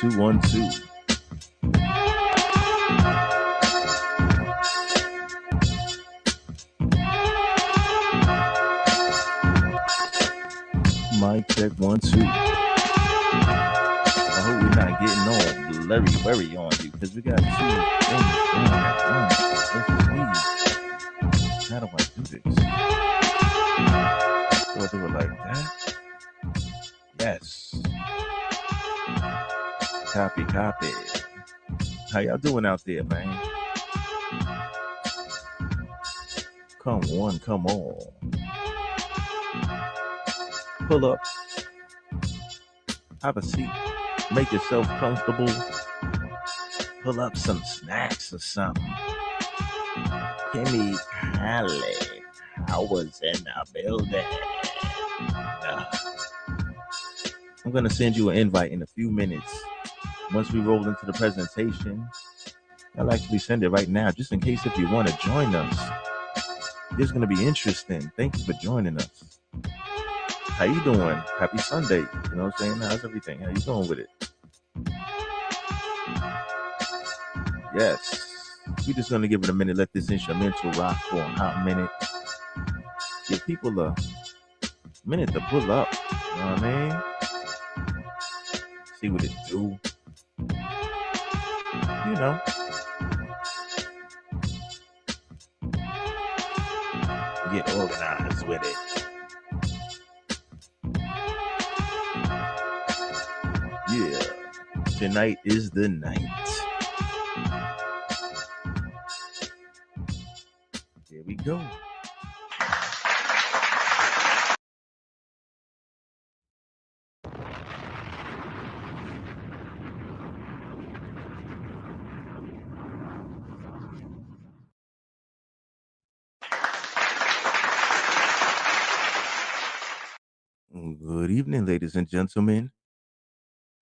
two, 1 2. Mic check 1 2. I hope we're not getting all blurry on you because we got two things going at once. Let's see. How do I do this? Do I do it like that? Yes. Copy. How y'all doing out there, man? Come on, come on. Pull up. Have a seat. Make yourself comfortable. Pull up some snacks or something. Kimmy Hallie, I was in the building. I'm going to send you an invite in a few minutes. Once we roll into the presentation, I'll actually send it right now, just in case if you want to join us. It's going to be interesting. Thank you for joining us. How you doing? Happy Sunday. You know what I'm saying? How's everything? How you doing with it? Yes. We're just going to give it a minute. Let this instrumental rock for a hot minute. Give people a minute to pull up. You know what I mean? See what it do. You know. Get organized with it. Yeah. Tonight is the night. Here we go. Good evening, ladies and gentlemen.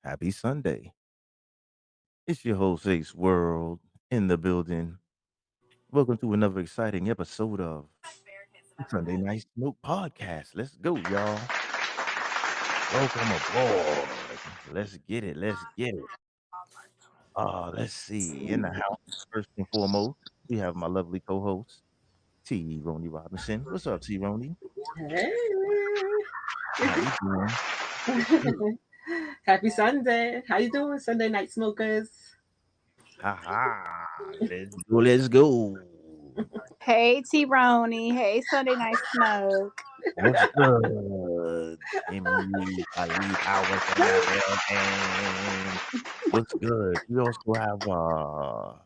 Happy Sunday. It's your host, Ace World, in the building. Welcome to another exciting episode of the Sunday Night Smoke Podcast. Let's go, y'all. Welcome aboard. Let's get it. Let's see. In the house, first and foremost, we have my lovely co-host, T. Roney Robinson. What's up, T. Roney? Hey. How you doing? Happy Sunday. How you doing, Sunday night smokers? Ha. Let's go. Hey T-Roni. Hey Sunday Night Smoke. What's good? Emily, Ali, Powers in the building. What's good? We also have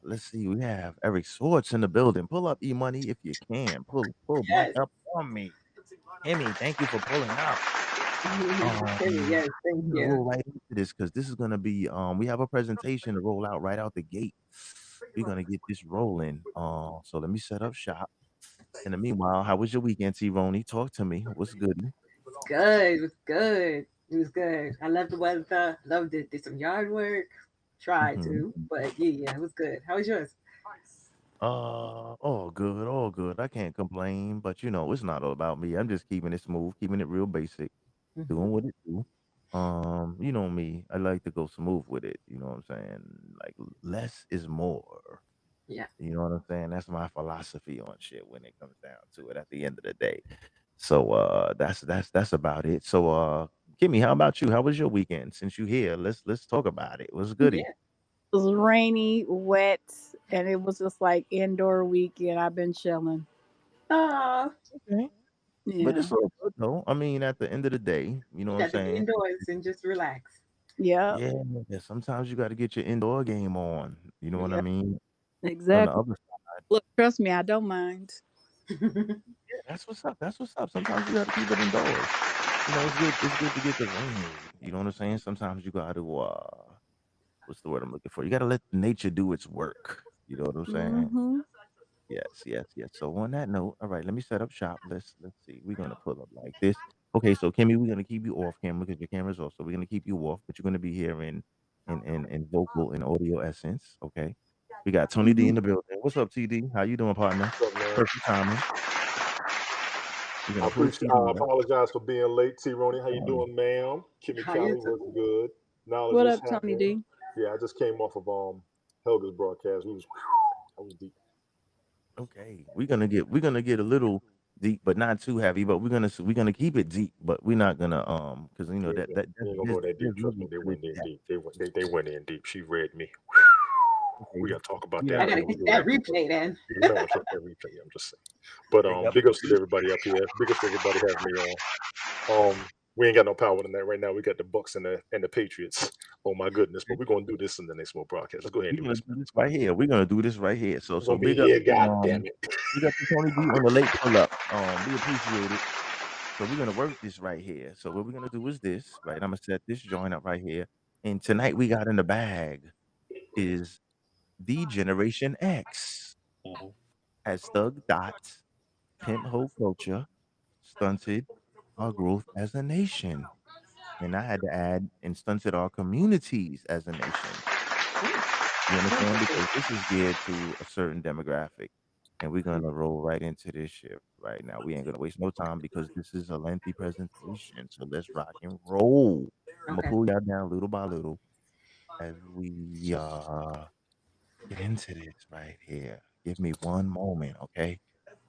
let's see, we have Eric Swartz in the building. Pull up E-Money if you can. Pull back Yes. up on me. Emmy, thank you for pulling up. Yes, thank We're gonna you. roll right into this because this is gonna be we have a presentation to roll out right out the gate. We're gonna get this rolling. So let me set up shop. In the meanwhile, how was your weekend, T Roney? Talk to me. What's good? Good. It was good. It was good. I loved the weather. Loved it. Did some yard work. Tried Mm-hmm. to, but yeah, it was good. How was yours? All good. I can't complain, but it's not all about me. I'm just keeping it smooth, keeping it real basic, Hmm. doing what it do. You know me, I like to go smooth with it. You know what I'm saying? Like less is more. Yeah. You know what I'm saying? That's my philosophy on shit when it comes down to it at the end of the day. So that's about it. So Kimmy, how about you? How was your weekend? Since you here, let's talk about it. What's goody? Yeah. It was rainy, wet, and it was just like indoor weekend. I've been chilling. Oh, Okay. But Yeah. it's all good though. I mean, at the end of the day, you know you what I'm got to be saying? indoors and just relax. Yep. Yeah, yeah, sometimes you got to get your indoor game on. You know what I Yep. mean? On the Exactly. other side, Look, trust me, I don't mind. yeah, that's what's up. That's what's up. Sometimes you got to keep it indoors. It's good. It's good to get the rain. You know what I'm saying? Sometimes you got to what's the word I'm looking for? You got to let nature do its work. You know what I'm saying? Mm-hmm. Yes. So on that note, all right, let me set up shop. Let's see. We're gonna pull up like this. Okay, so Kimmy, we're gonna keep you off camera because your camera's off. So we're gonna keep you off, but you're gonna be here in vocal and audio essence. Okay. We got Tony D Mm-hmm. in the building. What's up, TD? How you doing, partner? What's up, man? Perfect timing. We're I gonna pull appreciate. TD I up. apologize for being late. T. Roney, how you Um, doing, ma'am? Kimmy How you Callie, doing? what's good? Knowledge, What what's up, Tony happening? D? Yeah, I just came off of Helga's broadcast. We was I was deep. Okay, we're gonna get a little deep, but not too heavy. But we're gonna keep it deep, but we're not gonna because you know that We ain't gonna there's go that deep. there's Trust me, levels they to this went in depth. deep. They went in deep. She read me. Okay, We gotta talk about we that I have gotta later. get We do that that. replay then. You might want to check that replay. I'm just saying. But bring up big ups to the everybody up here. Big ups to everybody having me on. We ain't got no power tonight. Right now, we got the Bucks and the Patriots. Oh my goodness! But we're gonna do this in the next more broadcast. Let's go ahead and we're do gonna this. do this right here. We're gonna do this right here. So We're so gonna be big up here. God damn it! big up to Tony D on the late pull up. We appreciate it. So we're gonna work this right here. So what we're gonna do is this, right? I'm gonna set this joint up right here. And tonight we got in the bag is the Generation X Mhm. as Thug Dot, Pimp Whole Culture, Stunted our growth as a nation. And I had to add and stunted our communities as a nation. You understand? Because this is geared to a certain demographic. And we're gonna roll right into this shit right now. We ain't gonna waste no time because this is a lengthy presentation. So let's rock and roll. I'm gonna Okay. pull y'all down little by little as we get into this right here. Give me one moment, okay?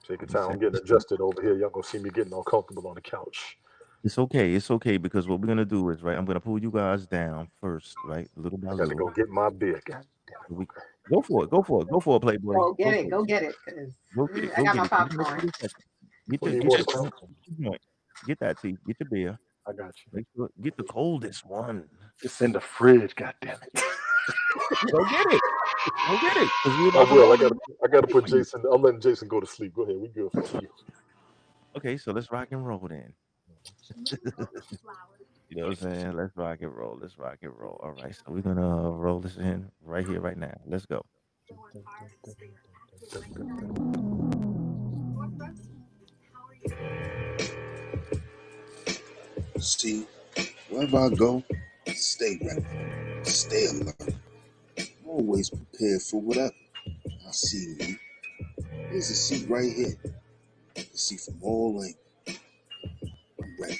Take your Let me time. I'm set getting this up. adjusted over here. Y'all gonna see me getting uncomfortable on the couch. It's okay. It's okay because what we're gonna do is right. I'm gonna pull you guys down first, right, little by I got to little. go get my beer. God damn So it. we Okay. go for it. Go for it. Go for it, Playboy. Go get Go it. for it. Go get it. Cause Go get it. I Go got get my it. Give me popcorn. 30 seconds. Get We your need get more your to come. joint. Get your joint. Get that tea. Get your beer. I got you. Make sure get the coldest one. It's in the fridge. God damn it. Go get it. Go get it. Because we're I about to will. roll this I gotta right put for you. Jason. I'm letting Jason go to sleep. Go ahead. We good for a few. Okay, so let's rock and roll then. You know what I'm saying? Let's rock and roll. Let's rock and roll. All right. So we're gonna roll this in right here, right now. Let's go. See, wherever I go, stay ready, stay alert, always prepared for whatever. I see you. There's a seat right here. A seat from all angles. I'm ready.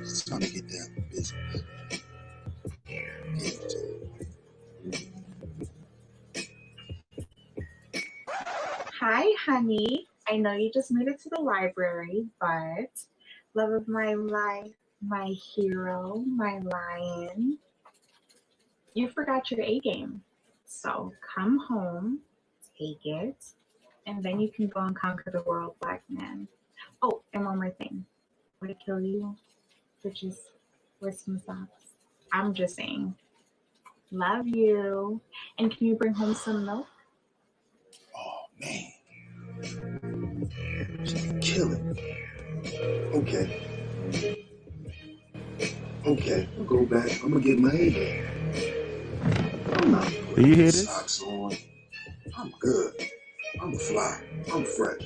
It's time to get down to business. Give it to you. Hi, honey. I know you just made it to the library, but love of my life, my hero, my lion, you forgot your A game. So come home, take it, and then you can go and conquer the world, black man. Oh, and one more thing. Would it kill you to just wear some socks? I'm just saying. Love you. And can you bring home some milk? Oh man, she's killing me. Okay, okay, I'll go back. I'm gonna get my A. I'm not Do putting you hear these this? socks on. I'm good. I'm fly. I'm fresh.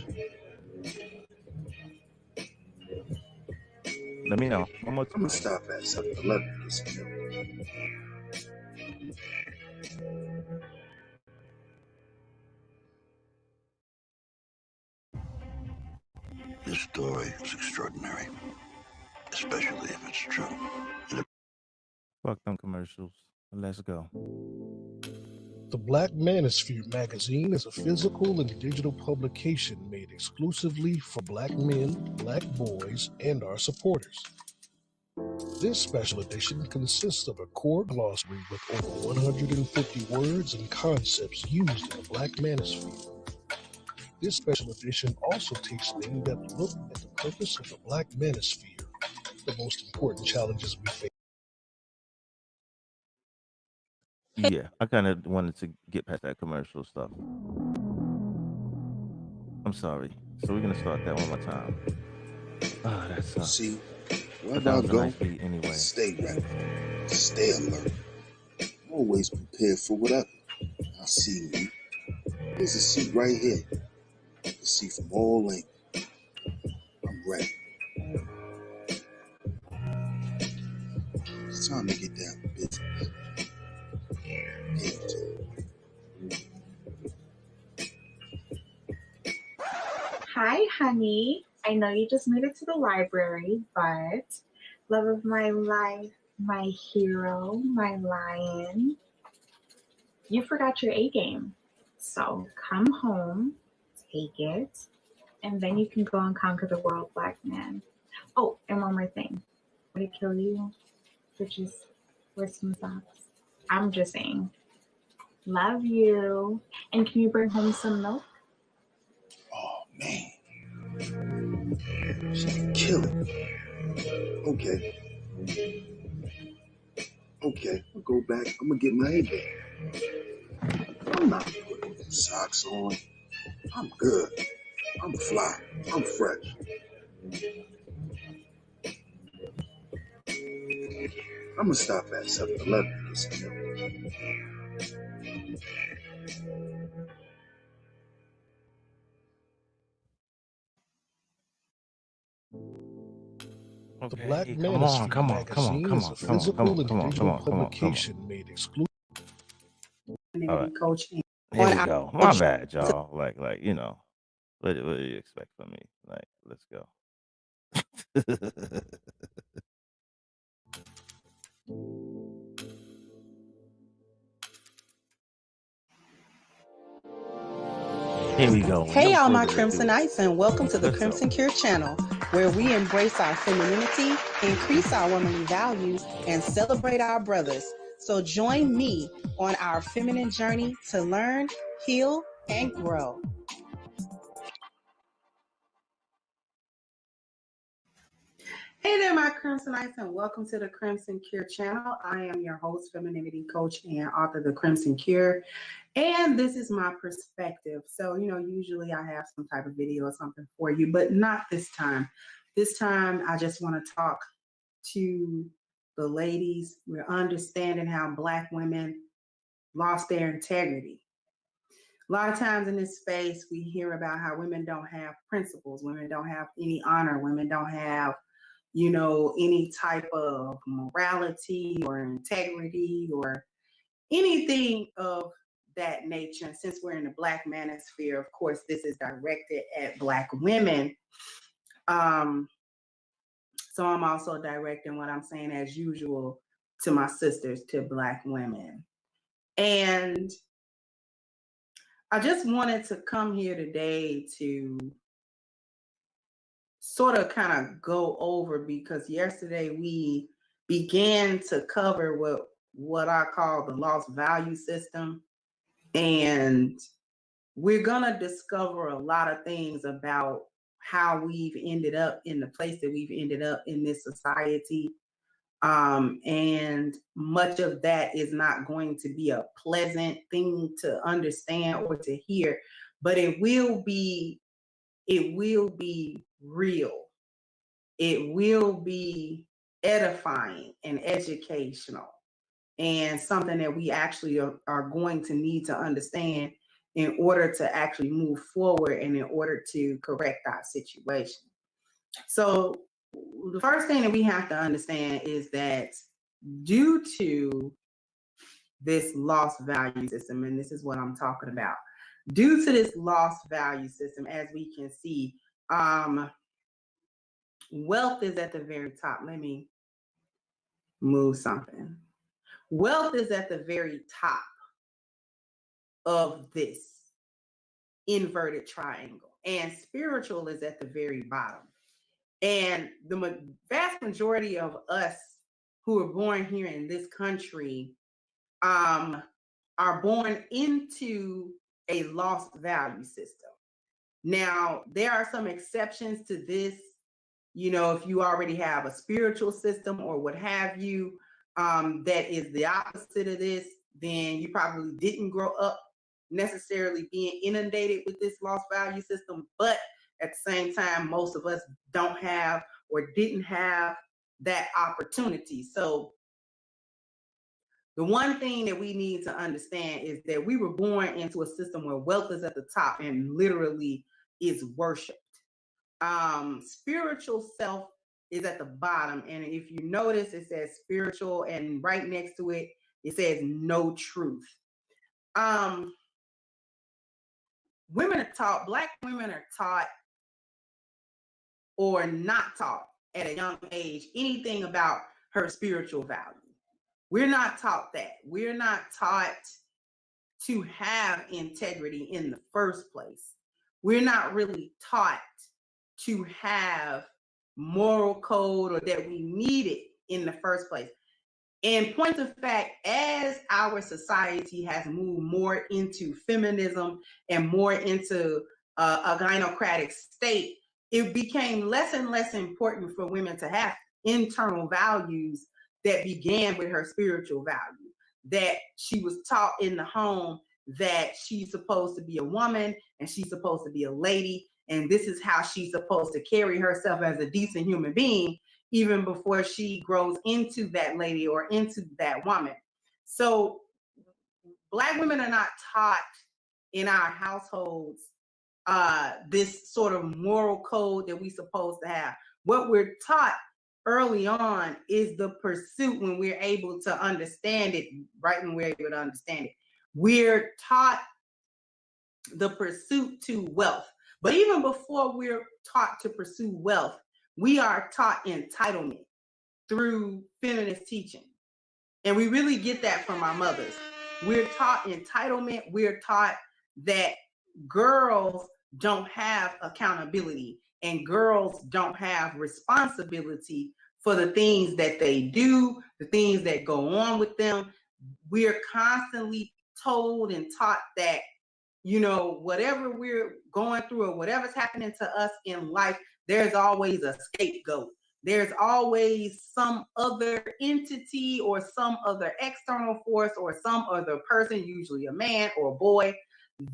Let me know. One more I'm gonna time. stop at 7-Eleven to get some milk. This story is extraordinary, especially if it's true. Fuck them commercials. Let's go. The Black Manosphere magazine is a physical and digital publication made exclusively for black men, black boys, and our supporters. This special edition consists of a core glossary with over 150 words and concepts used in the Black Manosphere. This special edition also takes an in-depth look at the purpose of the Black Manosphere, the most important challenges we face. Yeah, I kind of wanted to get past that commercial stuff. I'm sorry. So we're gonna start that one more time. Ah, that sucks. See, But wherever that I was a go, nice beat anyway. stay ready, stay alert, always prepared for whatever. I see you. There's a seat right here. A seat from all angles. I'm ready. It's time to get down to business. Give it to you. Hi, honey. I know you just made it to the library, but love of my life, my hero, my lion. You forgot your A game. So come home, take it, and then you can go and conquer the world, black man. Oh, and one more thing. Would it kill you to just wear some socks? I'm just saying. Love you. And can you bring home some milk? Oh man, she's killing me. Okay, I'll go back. I'm gonna get my A game. I'm not putting socks on. I'm good. I'm fly. I'm fresh. I'm gonna stop at 7-Eleven to get some milk. The Okay, Black hey, come on, Manosphere come on, come on, magazine come is on, a come on, come physical on, and come on, come digital on, come on, come on. publication made exclusively. All right, Coach here on we our go. My bad, y'all. Like you know, what do you expect from me? Like, let's go. Here we go. Hey, No all my further ado. Crimsonites, and welcome to the Let's go. Crimson Cure channel, where we embrace our femininity, increase our womanly values, and celebrate our brothers. So join me on our feminine journey to learn, heal, and grow. Hey there, my Crimsonites, and welcome to the Crimson Cure channel. I am your host, femininity coach, and author of The Crimson Cure. And this is my perspective. So, usually I have some type of video or something for you, but not this time. This time, I just want to talk to the ladies. We're understanding how Black women lost their integrity. A lot of times in this space, we hear about how women don't have principles, women don't have any honor, women don't have any type of morality or integrity or anything of that nature. And since we're in the Black manosphere, of course, this is directed at Black women. So I'm also directing what I'm saying, as usual, to my sisters, to Black women. And I just wanted to come here today to sort of kind of go over, because yesterday we began to cover what I call the lost value system. And we're going to discover a lot of things about how we've ended up in the place that we've ended up in this society. And much of that is not going to be a pleasant thing to understand or to hear, but it will be real. It will be edifying and educational, and something that we actually are going to need to understand in order to actually move forward and in order to correct our situation. So the first thing that we have to understand is that due to this lost value system, and this is what I'm talking about, due to this lost value system, as we can see, wealth is at the very top. Let me move something. Wealth is at the very top of this inverted triangle, and spiritual is at the very bottom. And the vast majority of us who are born here in this country are born into a lost value system. Now, there are some exceptions to this. If you already have a spiritual system or what have you, that is the opposite of this, then you probably didn't grow up necessarily being inundated with this lost value system. But at the same time, most of us don't have or didn't have that opportunity. So the one thing that we need to understand is that we were born into a system where wealth is at the top and literally is worshiped. Spiritual self is at the bottom, and if you notice, it says spiritual, and right next to it, it says no truth. Women are taught, Black women are taught or not taught at a young age anything about her spiritual value. We're not taught that. We're not taught to have integrity in the first place. We're not really taught to have moral code or that we need it in the first place. In point of fact, as our society has moved more into feminism and more into a gynocratic state, it became less and less important for women to have internal values that began with her spiritual value, that she was taught in the home that she's supposed to be a woman and she's supposed to be a lady, and this is how she's supposed to carry herself as a decent human being, even before she grows into that lady or into that woman. So Black women are not taught in our households this sort of moral code that we're supposed to have. What we're taught early on is the pursuit when we're able to understand it, right when we're able to understand it. We're taught the pursuit to wealth. But even before we're taught to pursue wealth, we are taught entitlement through feminist teaching. And we really get that from our mothers. We're taught entitlement. We're taught that girls don't have accountability and girls don't have responsibility for the things that they do, the things that go on with them. We're constantly told and taught that, you know, whatever we're going through or whatever's happening to us in life, there's always a scapegoat. There's always some other entity or some other external force or some other person, usually a man or a boy,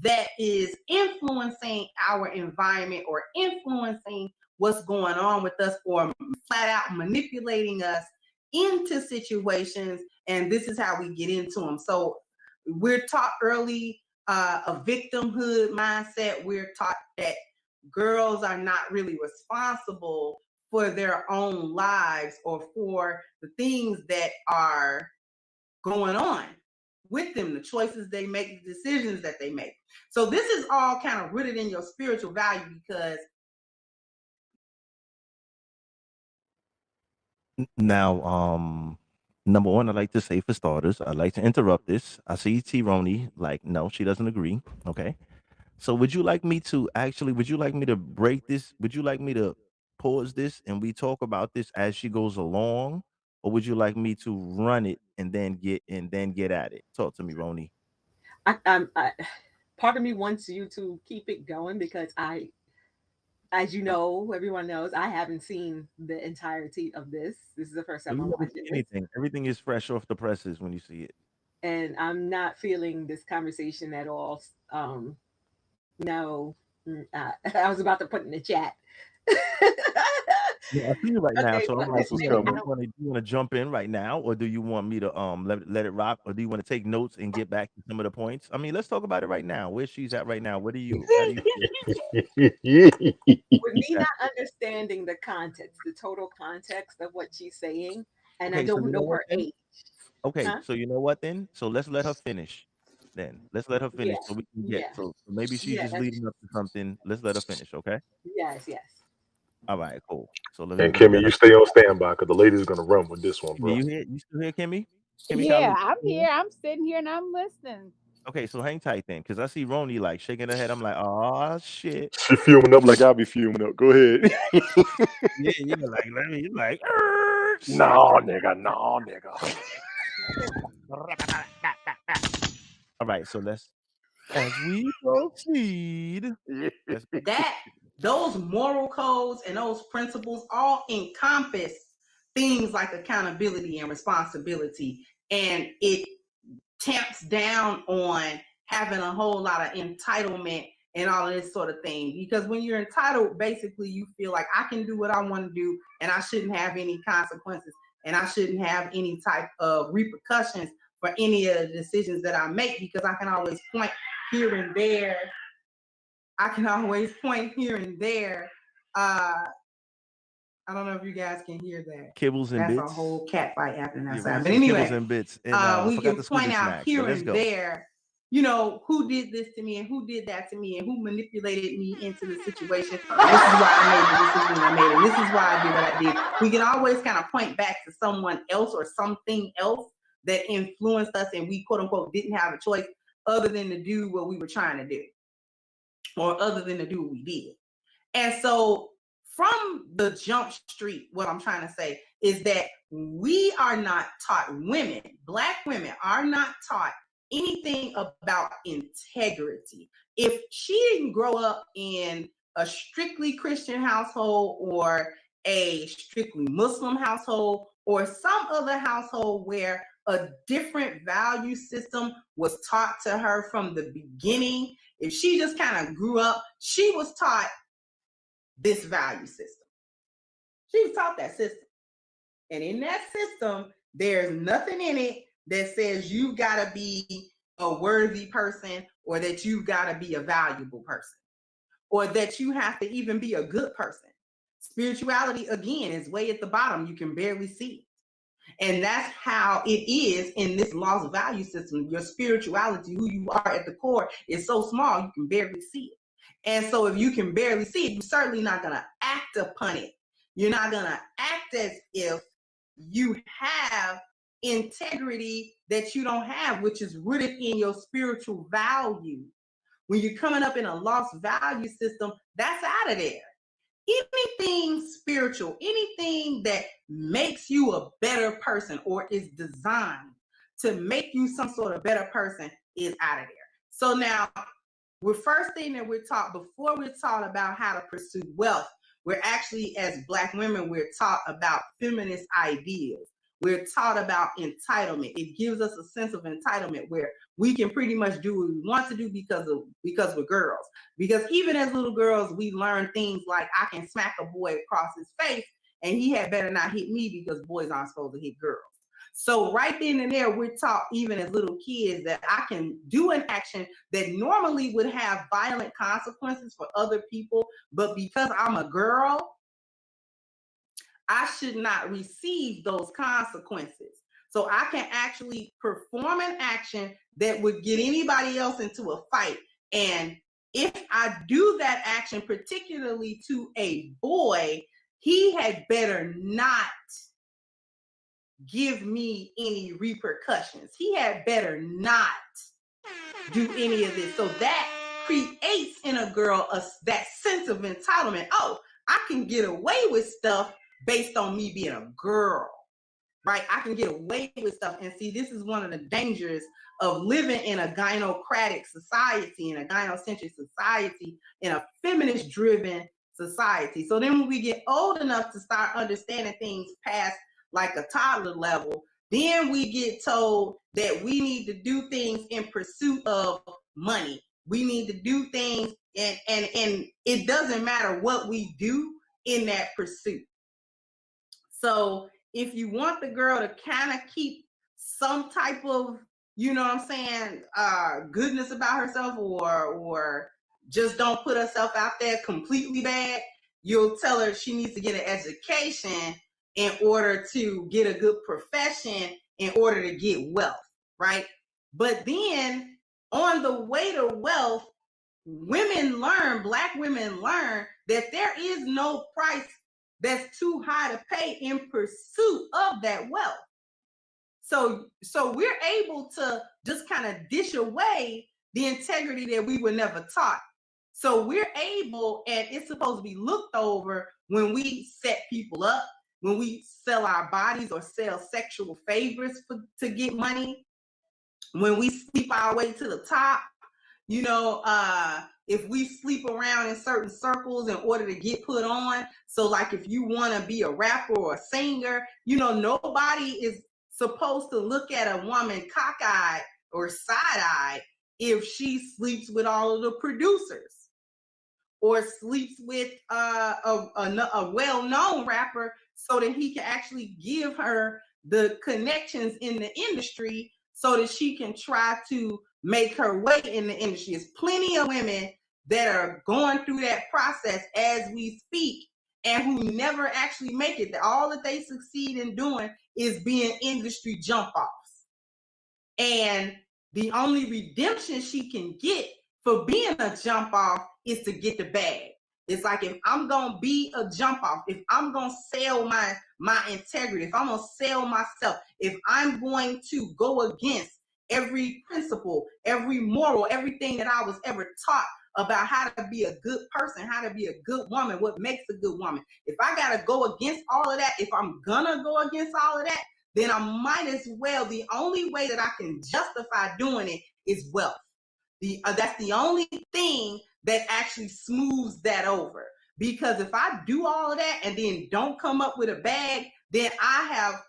that is influencing our environment or influencing what's going on with us or flat out manipulating us into situations. And this is how we get into them. So we're taught early a victimhood mindset. We're taught that girls are not really responsible for their own lives or for the things that are going on with them, the choices they make, the decisions that they make. So this is all kind of rooted in your spiritual value because Now, number one, I'd like to say for starters, I'd like to interrupt this. I see T Roni, like, no, she doesn't agree. Okay. So would you like me to actually, would you like me to break this? Would you like me to pause this and we talk about this as she goes along? Or would you like me to run it and then get at it? Talk to me, Roni. I part of me wants you to keep it going because as you know, everyone knows, I haven't seen the entirety of this. This is the first So time you I'm never see watching this, anything. Everything is fresh off the presses when you see it. and I'm not feeling this conversation at all. No, I was about to put in the chat. Yeah, I see you right now. Okay, So I'm but like, this This is is the thing. okay, I coming. don't. do you want to jump in right now, or do you want me to let it rock, or do you want to take notes and get back to some of the points? I mean, let's talk about it right now. Where she's at right now. What do you? How do you feel? With me not understanding the context, the total context of what she's saying, and I Okay, so don't you know know what her then? age, Okay, huh? so you know what then? So let's let her finish. Then let's let her Yeah, finish so we can get. yeah, So maybe she's yeah. just That's leading up to something. Let's let her finish. Okay. yes, yes. All right. Cool. So And let me Kimmy, let you her. stay on standby because the lady's gonna run with this one, Kimmy, bro. you here? You still here, Kimmy? Kimmy Yeah, Collins. I'm here. I'm sitting here and I'm listening. Okay, so hang tight then, because I see Roni like shaking her head. I'm like, oh shit. She fuming up like I'll be fuming up. Go ahead. Yeah, yeah. Like let me like shit. No, nigga, no, nigga. All right, so let's as we proceed. Let's that those moral codes and those principles all encompass things like accountability and responsibility, and it tamps down on having a whole lot of entitlement and all of this sort of thing. Because when you're entitled, basically you feel like I can do what I want to do and I shouldn't have any consequences and I shouldn't have any type of repercussions for any of the decisions that I make because I can always point here and there. I can always point here and there. I don't know if you guys can hear that. kibbles and That's a bits. whole cat fight happening Yeah, we outside. need But some kibbles anyway, and bits. And I we forgot can the point Swedish out snack, but here let's and go. there you know, who did this to me and who did that to me and who manipulated me into the situation. And this is why I made the decision I made, and this is why I did what I did. We can always kind of point back to someone else or something else that influenced us, and we quote unquote didn't have a choice other than to do what we were trying to do, or other than to do what we did. And so from the jump street, what I'm trying to say is that we are not taught, women, Black women are not taught anything about integrity. If she didn't grow up in a strictly Christian household or a strictly Muslim household or some other household where a different value system was taught to her from the beginning, if she just kind of grew up, she was taught this value system. She was taught that system. And in that system, there's nothing in it that says you've got to be a worthy person or that you've got to be a valuable person or that you have to even be a good person. Spirituality, again, is way at the bottom. You can barely see it. And that's how it is in this lost value system. Your spirituality, who you are at the core, is so small you can barely see it. And so if you can barely see it, you're certainly not going to act upon it. You're not going to act as if you have integrity that you don't have, which is rooted in your spiritual value. When you're coming up in a lost value system, that's out of there. Anything spiritual, anything that makes you a better person or is designed to make you some sort of better person is out of there. So now, the first thing that we're taught, before we're taught about how to pursue wealth, we're actually, as Black women, we're taught about feminist ideas. We're taught about entitlement. It gives us a sense of entitlement where we can pretty much do what we want to do because we're girls. Because even as little girls, we learn things like I can smack a boy across his face and he had better not hit me because boys aren't supposed to hit girls. So right then and there, we're taught even as little kids that I can do an action that normally would have violent consequences for other people, but because I'm a girl, I should not receive those consequences. So I can actually perform an action that would get anybody else into a fight. And if I do that action, particularly to a boy, he had better not give me any repercussions. He had better not do any of this. So that creates in a girl that sense of entitlement. Oh, I can get away with stuff based on me being a girl, right? I can get away with stuff. And see, this is one of the dangers of living in a gynocratic society, in a gynocentric society, in a feminist-driven society. So then when we get old enough to start understanding things past like a toddler level, then we get told that we need to do things in pursuit of money. We need to do things, and it doesn't matter what we do in that pursuit. So if you want the girl to kind of keep some type of, you know what I'm saying, goodness about herself, or just don't put herself out there completely bad, you'll tell her she needs to get an education in order to get a good profession, in order to get wealth, right? But then on the way to wealth, women learn, Black women learn that there is no price that's too high to pay in pursuit of that wealth. So we're able to just kind of dish away the integrity that we were never taught. So we're able, and it's supposed to be looked over when we set people up, when we sell our bodies or sell sexual favors to get money, when we sleep our way to the top, you know, if we sleep around in certain circles in order to get put on. So like if you want to be a rapper or a singer, you know, nobody is supposed to look at a woman cockeyed or side-eyed if she sleeps with all of the producers or sleeps with a well-known rapper so that he can actually give her the connections in the industry so that she can try to make her way in the industry. There's plenty of women that are going through that process as we speak and who never actually make it. All that they succeed in doing is being industry jump offs. And The only redemption she can get for being a jump off is to get the bag. It's like, if I'm gonna be a jump off, if I'm gonna sell my integrity, if I'm gonna sell myself, if I'm going to go against every principle, every moral, everything that I was ever taught about how to be a good person, how to be a good woman, what makes a good woman. If I gotta go against all of that, if I'm gonna go against all of that, then I might as well. The only way that I can justify doing it is wealth. That's the only thing that actually smooths that over. Because if I do all of that and then don't come up with a bag, then I have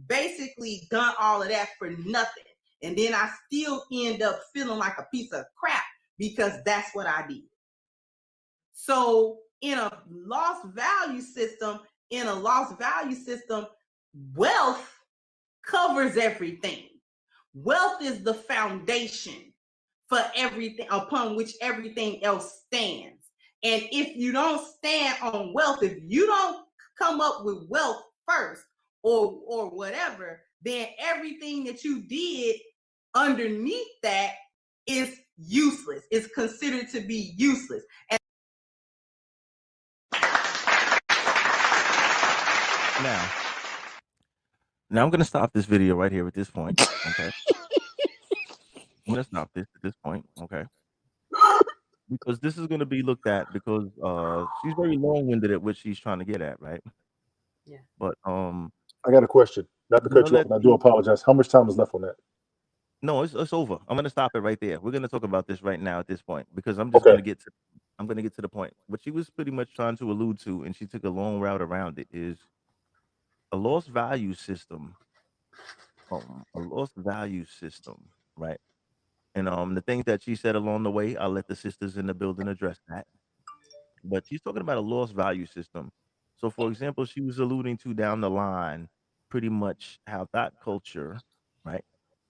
basically done all of that for nothing. And then I still end up feeling like a piece of crap because that's what I did. So in a lost value system, wealth covers everything. Wealth is the foundation for everything upon which everything else stands. And if you don't stand on wealth, if you don't come up with wealth first or whatever, then everything that you did underneath that is useless. It's considered to be useless. And now I'm gonna stop this video right here at this point. Okay, I'm gonna stop this at this point. Okay, because this is gonna be looked at because she's very long-winded at what she's trying to get at, right? Yeah. But I got a question. Not to I'm gonna cut you off, let and I do apologize. How much time is left on that? no, it's over. I'm gonna stop it right there. We're gonna talk about this right now at this point because Okay. I'm gonna get to the point. What she was pretty much trying to allude to, and she took a long route around it, is a lost value system. A lost value system, right? And the things that she said along the way, I'll let the sisters in the building address that. But she's talking about a lost value system. So, for example, she was alluding to down the line, pretty much how thought culture, right?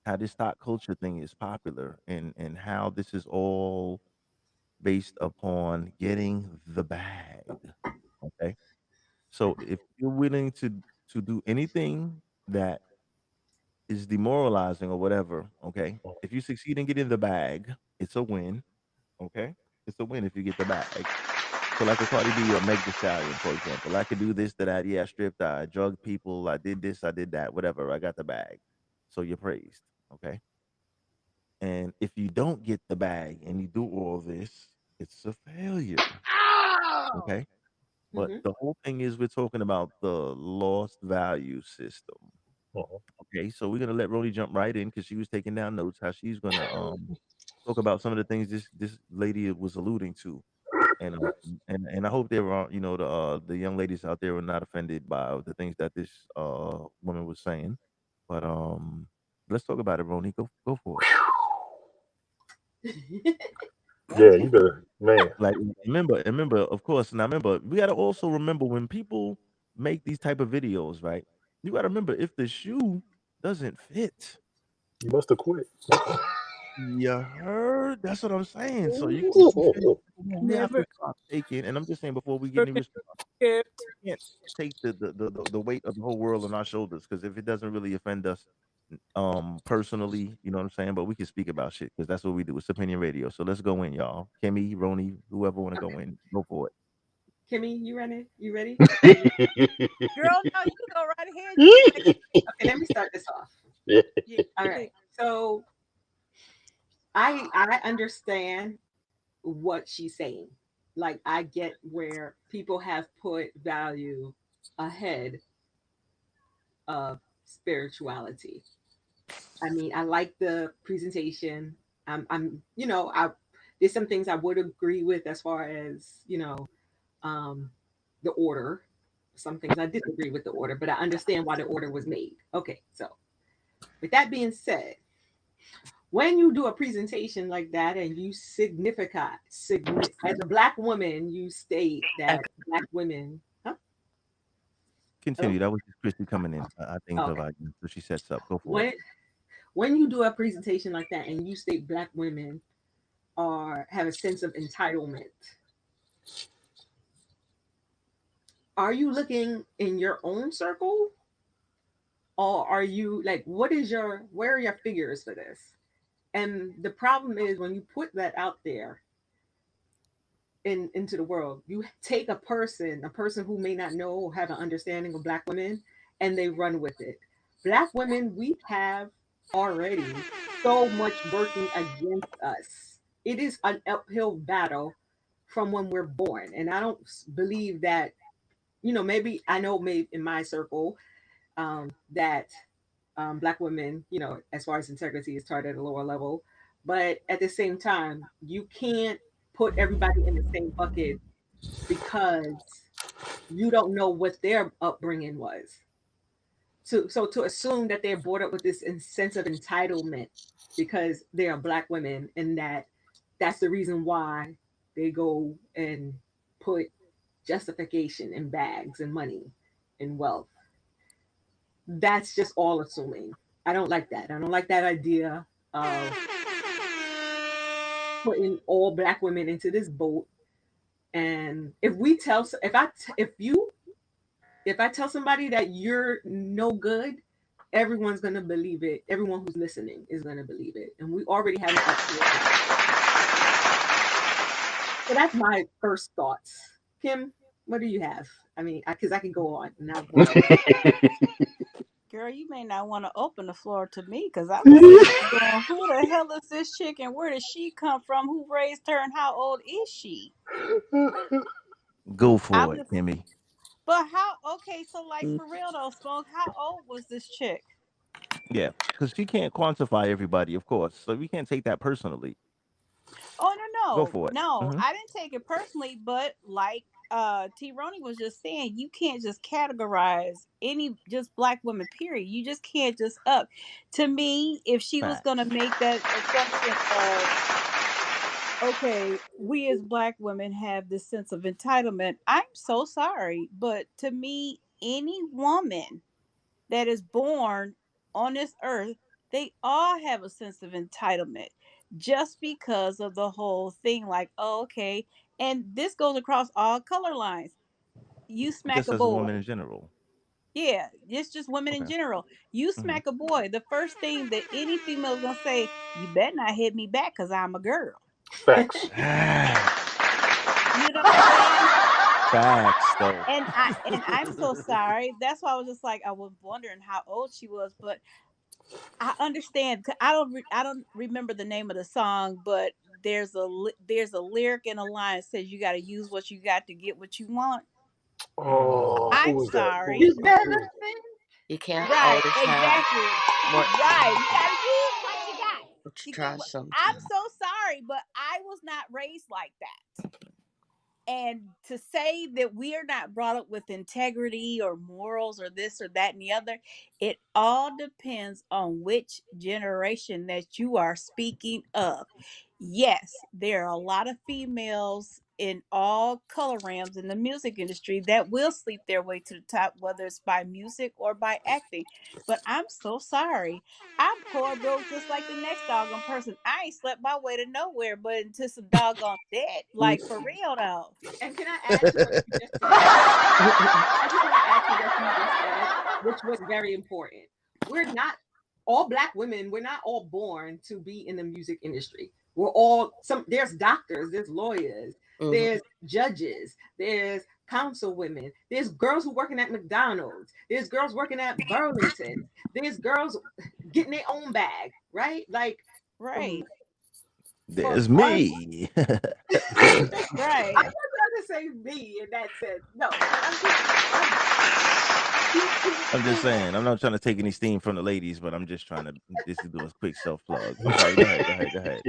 How this thought culture thing is popular, and how this is all based upon getting the bag. Okay, so if you're willing to do anything that is demoralizing or whatever, okay, if you succeed in getting the bag, it's a win. Okay, it's a win if you get the bag. So like a Cardi B or Meg Thee Stallion, for example. I could do this, that, yeah, I stripped, I drugged people, I did this, I did that, whatever. I got the bag. So you're praised. Okay. And if you don't get the bag and you do all this, it's a failure. Okay. But Mm-hmm. the whole thing is we're talking about the lost value system. Uh-huh. Okay. So we're gonna let Rody jump right in because she was taking down notes how she's gonna talk about some of the things this lady was alluding to. And and I hope they were, the young ladies out there were not offended by the things that this woman was saying. But let's talk about it, Roni. Go for it. Yeah, Okay. you better, man. Like remember, of course. Now remember, we got to also remember when people make these type of videos, right? You got to remember if the shoe doesn't fit. You must have quit. You heard? That's what I'm saying. So you can't. We have to Never, stop taking. And I'm just saying before we get never any can response. skipped. Can't take the weight of the whole world on our shoulders because if it doesn't really offend us personally, you know what I'm saying, but we can speak about shit because that's what we do. It's opinion radio. So let's go in, y'all. Kimmy, Roni, whoever want to Okay. go in, go for it. Kimmy, you ready? You ready? Girl, no, you can go right ahead. You can take Okay, let me start this off. Yeah. it. All Yeah. right. So I understand what she's saying. Like I get where people have put value ahead of spirituality. I mean, I like the presentation. I there's some things I would agree with as far as um, the order. Some things I disagree with the order, but I understand why the order was made. Okay, so with that being said, when you do a presentation like that and you as a black woman, you state that black women, huh? Hello? Continue. That was just Christy coming in. I think of Okay. so she sets up. Go for it. When you do a presentation like that and you state black women are have a sense of entitlement, are you looking in your own circle, or are you like, what is your where are your figures for this? And the problem is when you put that out there into the world, you take a person who may not know or have an understanding of black women, and they run with it. Black women, we have already so much working against us. It is an uphill battle from when we're born. And I don't believe that, maybe I know maybe in my circle, that black women, as far as integrity is taught at a lower level. But at the same time, you can't put everybody in the same bucket because you don't know what their upbringing was. So to assume that they're brought up with this sense of entitlement because they are black women and that's the reason why they go and put justification in bags and money and wealth. That's just all assuming. I don't like that. I don't like that idea of putting all black women into this boat. And if I tell somebody that you're no good, everyone's gonna believe it. Everyone who's listening is gonna believe it, and we already have an uphill battle. So that's my first thoughts. Kim, what do you have? I mean, because I can go on, and I've gone on. Girl, you may not want to open the floor to me because I was sitting here going, who the hell is this chick and where did she come from? Who raised her and how old is she? Go I'm for it, just, Kimmy. but how, okay, so like for real though, Smoke, how old was this chick? Yeah, because she can't quantify everybody, of course. So we can't take that personally. Oh, Go no, for it. no, Hmm. I didn't take it personally, but like T Roni was just saying, you can't just categorize any just black women, period. You just can't just up. To me, if she was gonna Facts. make that assumption of okay, we as black women have this sense of entitlement. I'm so sorry, but to me, any woman that is born on this earth, they all have a sense of entitlement just because of the whole thing. Like, oh, okay, and this goes across all color lines. You smack Just a as a boy. woman in general. Yeah, it's just women in Okay. general. You Hmm. smack a boy, the first thing that any female is gonna say, you better not hit me back because I'm a girl. Facts. Facts. You know what I'm saying? Facts, though. And I'm so sorry. That's why I was just like I was wondering how old she was, but I understand. I don't remember the name of the song, but there's a lyric in a line that says you got to use what you got to get what you want. Oh, who I'm was that? Who was sorry. You that? better Who was think. You can't Right, always have exactly. what Right. You got to use what you got what you to get try what. I'm sometimes. so sorry, but I was not raised like that. And to say that we are not brought up with integrity or morals or this or that and the other, it all depends on which generation that you are speaking of. Yes, there are a lot of females in all color realms in the music industry that will sleep their way to the top, whether it's by music or by acting. But I'm so sorry. I'm poor broke just like the next doggone person. I ain't slept my way to nowhere but into some doggone debt. Like for real though. And can I add to what you just said? I just want to add to what you just said, which was very important. We're not all black women, we're not all born to be in the music industry. We're all there's doctors, there's lawyers, Hmm. there's judges, there's council women, there's girls who working at McDonald's, there's girls working at Burlington, there's girls getting their own bag, right? Like from Right. for There's us, me. I'm Right. not trying to say me in that sense. No, but I'm just I'm to I'm just assume saying, I'm not trying to take any steam from the ladies, but I'm just trying to just do a quick self plug. I'm sorry. Go ahead. Go ahead. Go ahead.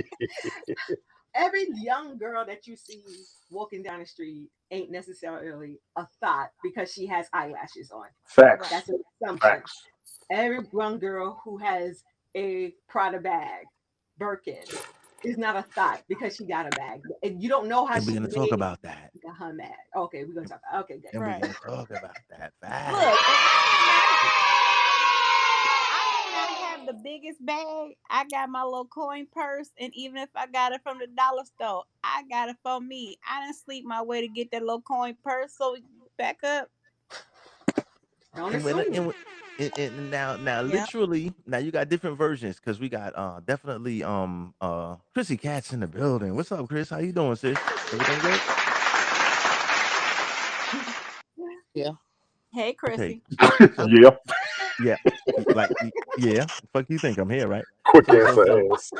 every young girl that you see walking down the street ain't necessarily a thought because she has eyelashes on. Right. Facts. That's an assumption. Facts. Every young girl who has a Prada bag, Birkin, is not a thought because she got a bag. And you don't know how And we're she gonna talk made about that. her mad. Okay, we're gonna talk about. Okay, good. And we're Right. gonna talk about that. Look, and Facts. I may not have the biggest bag. I got my little coin purse, and even if I got it from the dollar store, I got it for me. I didn't sleep my way to get that little coin purse. So back up. Don't And we're not, assume. And now Yeah. literally now you got different versions because we got definitely Chrissy Cat's in the building. What's up, Chris? How you doing, sis? Everything good? Yeah. Hey, Okay. Chrissy. So Yeah, yeah, yeah. Fuck you think I'm here, right? quick So answer ass.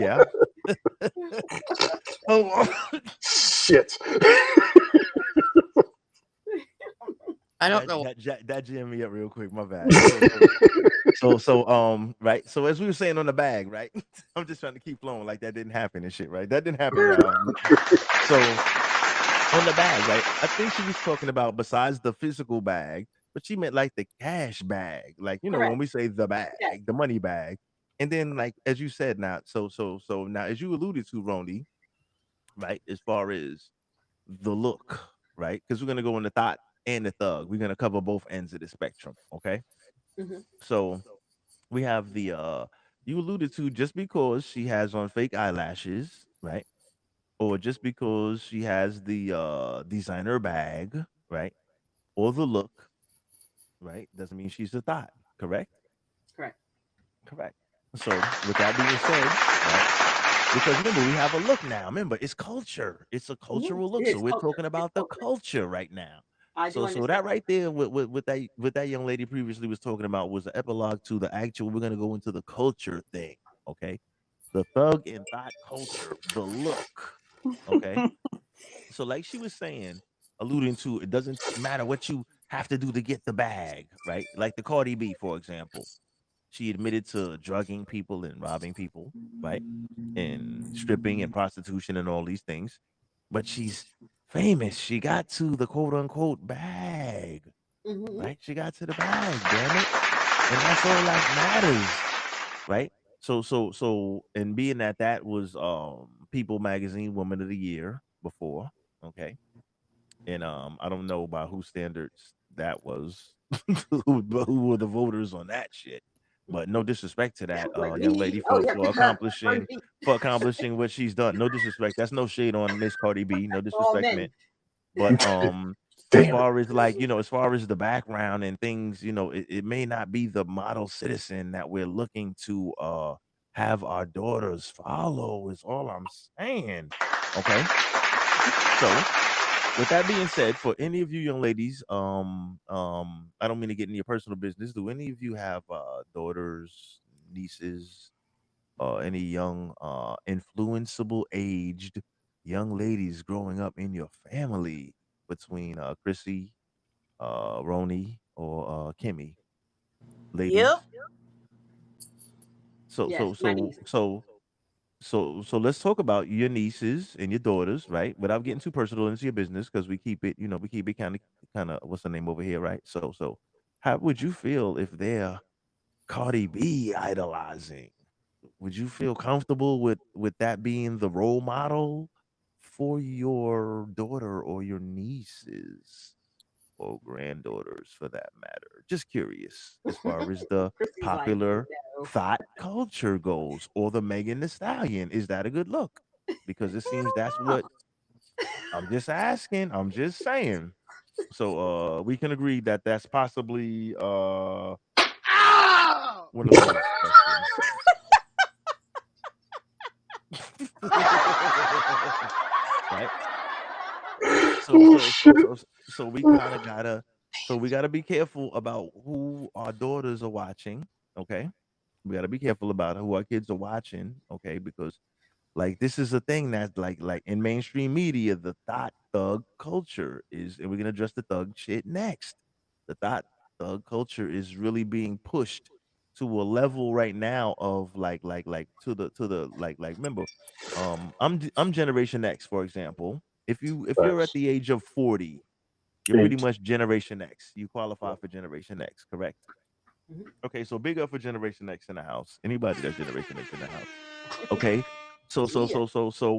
yeah. Oh, Shit. I don't that know. that jammed me up real quick. My bad. Right. So as we were saying on the bag, right? I'm just trying to keep flowing like that didn't happen and shit, right? That didn't happen. So on the bag, right? I think she was talking about besides the physical bag, but she meant like the cash bag, like when Correct. we say the Yes. bag, the money bag, and then like as you said now, so now as you alluded to, Roni, right? As far as the look, right? Because we're gonna go in the thought and the thug. We're gonna cover both ends of the spectrum. Okay. Hmm. So we have the you alluded to just because she has on fake eyelashes, right? Or just because she has the designer bag, right? Or the look, right? Doesn't mean she's a thought, correct? Correct. Correct. So with that being said, right? Because remember, we have a look now. Remember, it's culture. It's a Hmm. cultural look. It So is we're culture. talking It's about the culture. culture right now. I do So that understand. right there, with that young lady previously was talking about was the epilogue to the actual. We're gonna go into the culture thing. Okay, the thug and thought culture, the look. Okay, so like she was saying, alluding to, it doesn't matter what you have to do to get the bag, right? Like the Cardi B, for example, she admitted to drugging people and robbing people, right? And stripping and prostitution and all these things. But she's famous. She got to the quote unquote bag, Hmm. right? She got to the bag, damn it. And that's all that matters, right? And being that that was People Magazine Woman of the Year before, okay, and I don't know by whose standards that was, who were the voters on that shit. But no disrespect to that Like young me. lady Oh for yeah. for Cardi accomplishing B. for accomplishing what she's done. No disrespect. That's no shade on Miss Cardi B. No All disrespect men. meant. But as Damn it. far as like as far as the background and things, it may not be the model citizen that we're looking to have our daughters follow. Is all I'm saying. Okay, so with that being said, for any of you young ladies, I don't mean to get into your personal business. Do any of you have daughters, nieces, any young, influenceable aged young ladies growing up in your family between Chrissy, Roni, or Kimmy? Yep. Ladies, so Yes, so my so niece. so so let's talk about your nieces and your daughters, right? Without getting too personal into your business, because we keep it, we keep it kind of what's the name over here, right? So how would you feel if they're Cardi B idolizing? Would you feel comfortable with that being the role model for your daughter or your nieces or granddaughters for that matter? Just curious as far as the Chrissy's like, popular no. thought culture goes, or the Megan the Stallion. Is that a good look? Because it I seems that's don't what I'm just asking. I'm just saying. So we can agree that that's possibly Ow! one of those questions. Right? So Oh so so shit. so so we kind of gotta be careful about who our daughters are watching. Okay, we gotta be careful about who our kids are watching. Okay, because like this is a thing that's like in mainstream media, the thought thug culture is, and we're gonna address the thug shit next. The thought thug culture is really being pushed to a level right now of like to the like remember, I'm Generation X, for example. If you're at Facts. the age of 40, you're pretty Eight. much Generation X. You qualify for Generation X, correct? Mhm. Okay, so big up for Generation X in the house. Anybody that's Generation X in the house. Okay. Yeah. So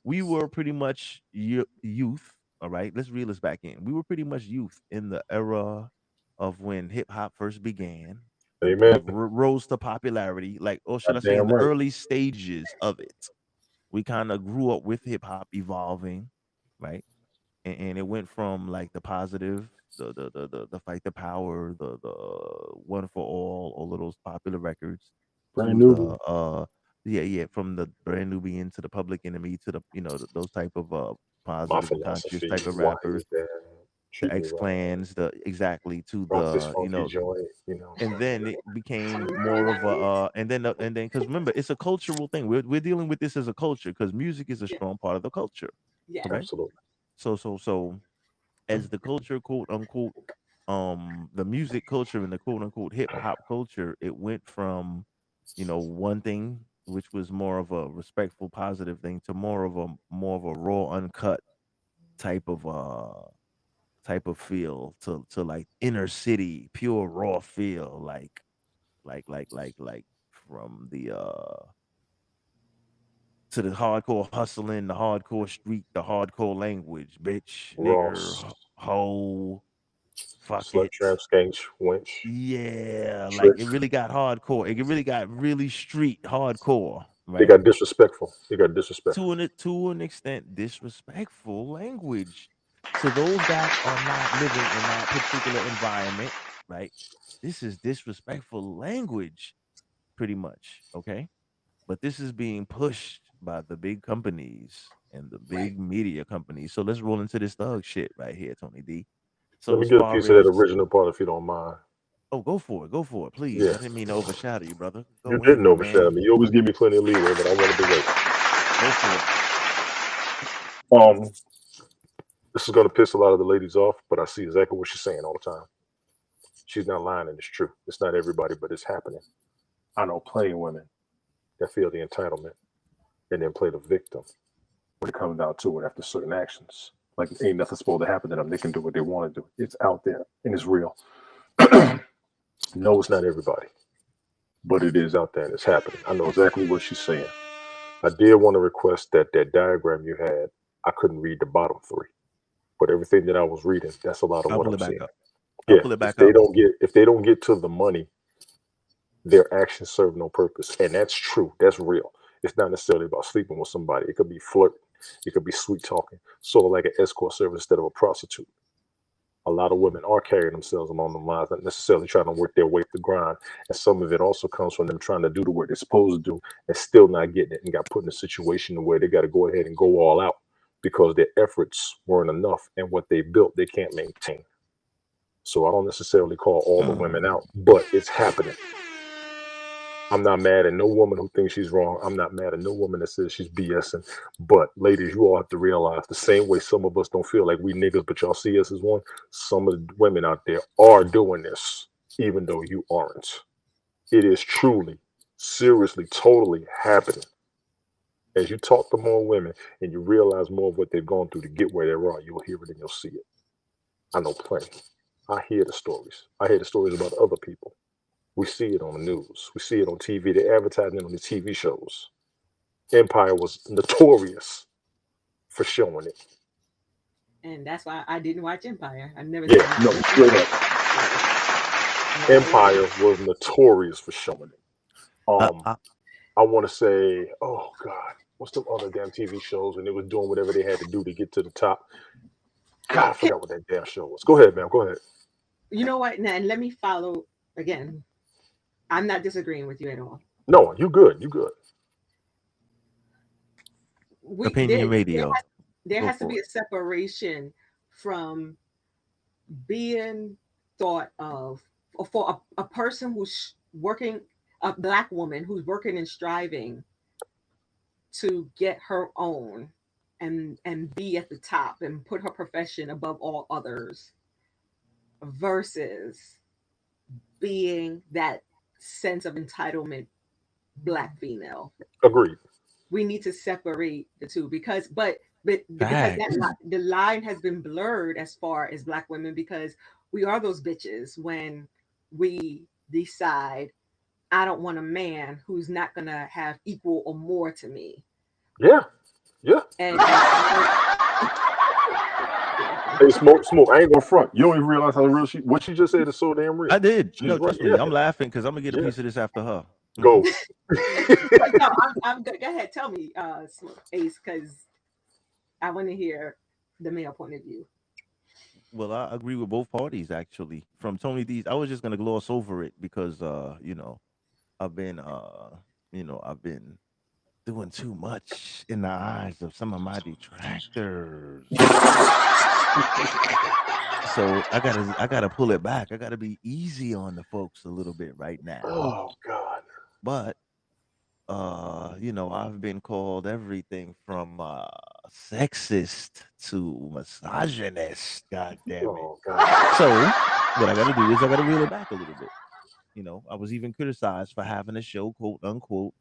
we were pretty much youth. All right. Let's reel this back in. We were pretty much youth in the era of when hip hop first began, Amen. rose to popularity, like, or should I say, in Goddamn the right. early stages of it. We kind of grew up with hip hop evolving, right? And it went from like the positive. the Fight the Power, the One for All of those popular records, Brand to new. yeah, from the Brand Nubian to the Public Enemy to the those type of My positive and conscious philosophy, type of why rappers, is that? the Treat me X right. Clans, the exactly to Bump this the funky joint, you know. and then it became more of a 20s. and then because remember it's a cultural thing. We're dealing with this as a culture because music is a Yeah. strong part of the culture, Yes. correct? Absolutely. So as the culture, quote unquote, the music culture and the quote unquote hip hop culture, it went from, one thing which was more of a respectful, positive thing to more of a raw, uncut type of feel to like inner city, pure raw feel, like from the to the hardcore hustling, the hardcore street, the hardcore language, bitch, nigger, Ross, hoe, fuck slut it. tramp, skank, wench, Yeah, like trick. it really got hardcore. It really got really street hardcore, They right? got disrespectful. They got disrespectful. To an extent, disrespectful language to those that are not living in that particular environment, right? This is disrespectful language, pretty much. Okay, but this is being pushed by the big companies and the Right. big media companies. So let's roll into this thug shit right here, Tony D. Let So me as get a far piece of that as original part if you don't mind. oh, go for it, please. Yeah, I didn't mean to overshadow you, brother. you Go in, didn't my overshadow man. me. You always give me plenty of leeway, but I wanted to wait. Go for it. This is gonna piss a lot of the ladies off, but I see exactly what she's saying all the time. She's not lying, and it's true. It's not everybody, but it's happening. I know plenty of women that feel the entitlement and then play the victim when it comes down to it after certain actions. Like ain't nothing supposed to happen to them. They can do what they want to do. It's out there and it's real. No, it's not everybody, but it is out there and it's happening. I know exactly what she's saying. I did want to request that that diagram you had. I couldn't read the bottom three, but everything that I was reading, that's a lot of I'll what pull I'm it back seeing. up. I'll Yeah, pull it if back they up. don't get if they don't get to the money, their actions serve no purpose, and that's true. That's real. It's not necessarily about sleeping with somebody. It could be flirting. It could be sweet talking, sort of like an escort service instead of a prostitute. A lot of women are carrying themselves along the lines, not necessarily trying to work their way to grind. And some of it also comes from them trying to do the work they're supposed to do and still not getting it and got put in a situation where they got to go ahead and go all out because their efforts weren't enough and what they built they can't maintain. So I don't necessarily call all the women Mm. out, but it's happening. I'm not mad at no woman who thinks she's wrong. I'm not mad at no woman that says she's BSing. But ladies, you all have to realize the same way some of us don't feel like we niggas, but y'all see us as one. Some of the women out there are doing this, even though you aren't. It is truly, seriously, totally happening. As you talk to more women and you realize more of what they've gone through to get where they are, you'll hear it and you'll see it. I know plenty. I hear the stories. I hear the stories about other people. We see it on the news. We see it on TV. They're advertising it on the TV shows. Empire was notorious for showing it. And that's why I didn't watch Empire. I've never Yeah, seen no, it. straight up. Never watched. Empire was notorious for showing it. Uh, Um, uh, I want to say, oh God, what's the other damn TV shows when they was doing whatever they had to do to get to the top? God, I Can, forgot what that damn show was. Go ahead, man. Go ahead. you know what? Now, and let me follow again. I'm not disagreeing with you at all. No, you good. You good. We Opinion radio. there Go has to for be it. a separation from being thought of or for a person who's working, a black woman who's working and striving to get her own and be at the top and put her profession above all others versus being that sense of entitlement black female. Agreed. We need to separate the two but because Facts. the line has been blurred as far as black women because we are those bitches when we decide I don't want a man who's not gonna have equal or more to me. Yeah. Yeah. And Hey, smoke, smoke. I ain't gonna front. You don't even realize how real what she just said is so damn I real. did. She's No, right. trust me. Yeah. I'm laughing because I'm gonna get a Yeah. piece of this after her. Hmm. Go. but no, I'm good. Go ahead, tell me, Ace, because I want to hear the male point of view. Well, I agree with both parties actually. From Tony D's, I was just gonna gloss over it because I've been I've been doing too much in the eyes of some of my detractors. So I gotta pull it back. I gotta be easy on the folks a little bit right now. Oh God. But I've been called everything from sexist to misogynist. God damn it. Oh God. So what I gotta do is I gotta reel it back a little bit. I was even criticized for having a show, quote unquote,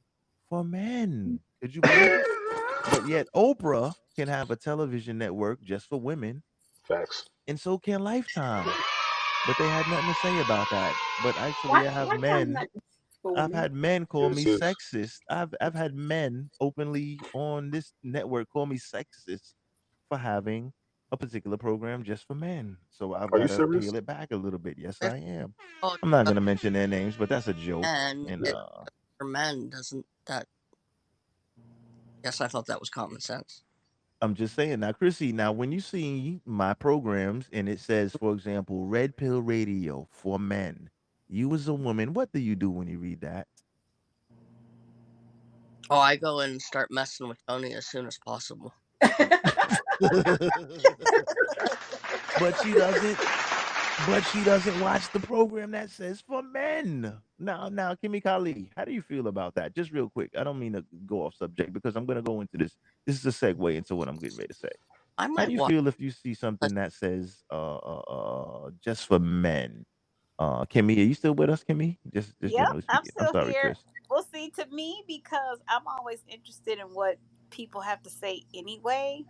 for men. Could you believe it? But yet Oprah can have a television network just for women, Facts. and so can Lifetime. But they had nothing to say about that. But actually, What I have Lifetime's men. not for I've women. had men call Yes, me is. sexist. I've had men openly on this network call me sexist for having a particular program just for men. So I've Are you got to serious? peel it back a little bit. Yes, If I am. oh, I'm not gonna mention their names, but that's a joke. men, And it's for men, doesn't that? Yes, I thought that was common sense. I'm just saying now, Chrissy. Now, when you see my programs and it says, for example, Red Pill Radio for men, you as a woman, what do you do when you read that? Oh, I go in and start messing with Tony as soon as possible. but she doesn't. But she doesn't watch the program that says for men. Now, Kimmy Kali, how do you feel about that? Just real quick. I don't mean to go off subject because I'm going to go into this. This is a segue into what I'm getting ready to say. I How do might you watch. feel if you see But something that says just for men? Kimmy, are you still with us, Kimmy? Just Yep, generally I'm speaking. I'm still sorry, here. Chris. Well, see, to me, because I'm always interested in what people have to say anyway,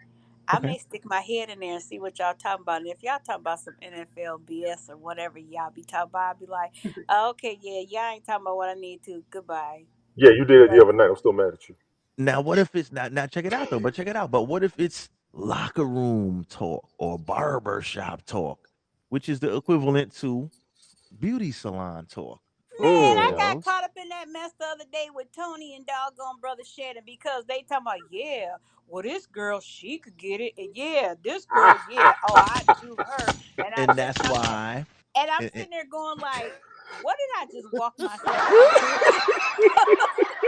I Okay. may stick my head in there and see what y'all talking about. And if y'all talking about some NFL BS or whatever y'all be talking about, I'll be like, oh, okay, yeah, y'all ain't talking about what I need to. Goodbye. Yeah, you did it the But other night. I'm still mad at you. Now, what if it's not? Now, check it out though. But check it out. But what if it's locker room talk or barber shop talk, which is the equivalent to beauty salon talk for man, I Mm. got females. caught up in that mess the other day with Tony and doggone brother Shannon because they talking about, yeah, well, this girl, she could get it. And yeah, this girl, yeah, oh, I do her. And I And this that's and I'm saying, why and I'm and, and, sitting there going like, what did I just walk myself into?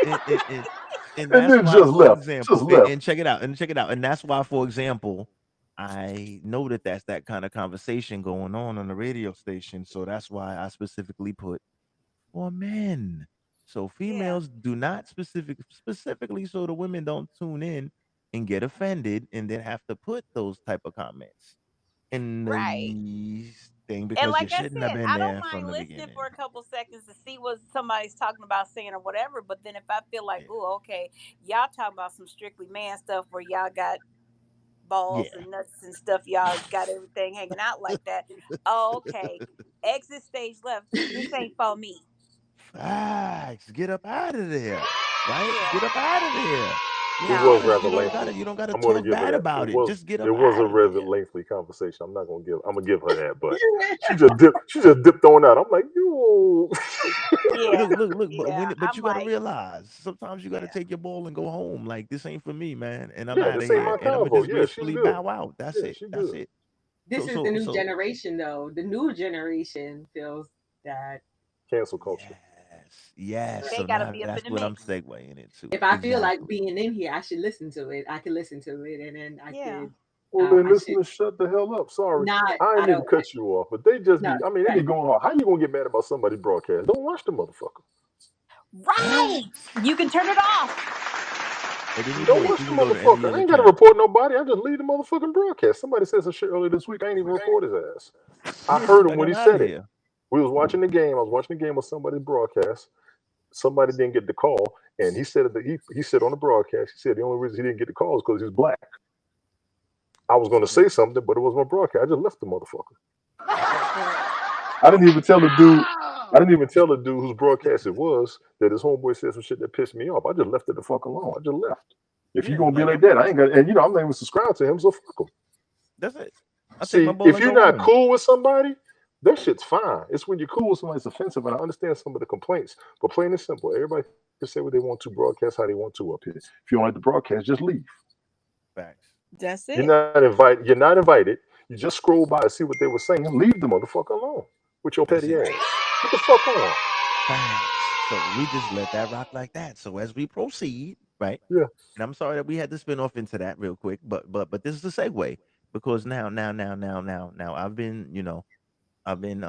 and, and, and and And that's then why, just for left. Just example, and left. check it out, and that's why, for example, I know that that's that kind of conversation going on the radio station. So that's why I specifically put for men. So Yeah, females do not specifically so the women don't tune in and get offended and then have to put those type of comments in right. the thing And because you like I shouldn't have said, been I don't there from mind the listening for beginning. a couple seconds to see what somebody's talking about saying or whatever. But then if I feel like, Yeah. oh, okay, y'all talking about some strictly man stuff where y'all got balls Yeah. and nuts and stuff, y'all got everything hanging out like that. Oh, okay. Exit stage left. This ain't for me. Facts. Get up out of there. Right? Yeah. Get up out of there. You It ain't was No. gotta rather Mm-mm. lengthy. you don't gotta I'm gonna talk give her bad that. about it. Just get It up was out a of rather there. lengthy conversation. I'm not gonna give. I'm gonna give her that, but she just dipped on out. I'm like, you. Yeah. Look, Yeah. but I'm you gotta like, realize sometimes you gotta yeah. take your ball and go home. Like this ain't for me, man. And I'm Yeah, out of this ain't here. my And I'm gonna convo. just Yeah, she's gracefully good. bow out. That's Yeah, it. she's That's good. it. This So is the so new so generation, though. The new generation feels that Cancel culture. yes. Yes. right. They So gotta now be up that's in the what I'm mix. segueing into. If I feel like Exactly. being in here, I should listen to it. I could listen to it, and then I Yeah. could. Well, then I should listen to shut the hell up. Sorry, not. I ain't I mean to don't. cut you off, but they just No, be. I mean, they be right. going on. How you gonna get mad about somebody broadcast? Don't watch the motherfucker. Right. Facts. You can turn it off. And then Don't you watch the can go to any motherfucker. I other ain't got to channel. report nobody. I just leave the motherfucking broadcast. Somebody said some shit earlier this week. I ain't even report his ass. I Yeah, get heard the him when hell he out of said it. here. We was watching the game. I was watching the game with somebody's broadcast. Somebody didn't get the call, and he said that he said on the broadcast. He said the only reason he didn't get the call is because he's black. I was going to say something, but it was my broadcast. I just left the motherfucker. I didn't even tell the dude. I didn't even tell the dude whose broadcast it was that his homeboy said some shit that pissed me off. I just left it the fuck alone. I just left. If you Yeah, gonna be like like that, I ain't got. And I'm not even subscribed to him, so fuck him. that's it. I take my See, ball if and you're go not home. cool with somebody, that shit's fine. It's when you're cool with somebody it's offensive, and I understand some of the complaints. But plain and simple, everybody can say what they want to, broadcast how they want to up here. If you don't like the broadcast, just leave. Facts. That's You're it. not invited. You're not invited. You just scroll by and see what they were saying. Leave the motherfucker alone with your petty Listen, ass. Get the fuck on. facts. So we just let that rock like that. So as we proceed, right? Yeah, And I'm sorry that we had to spin off into that real quick, but this is a segue because now I've been, I've been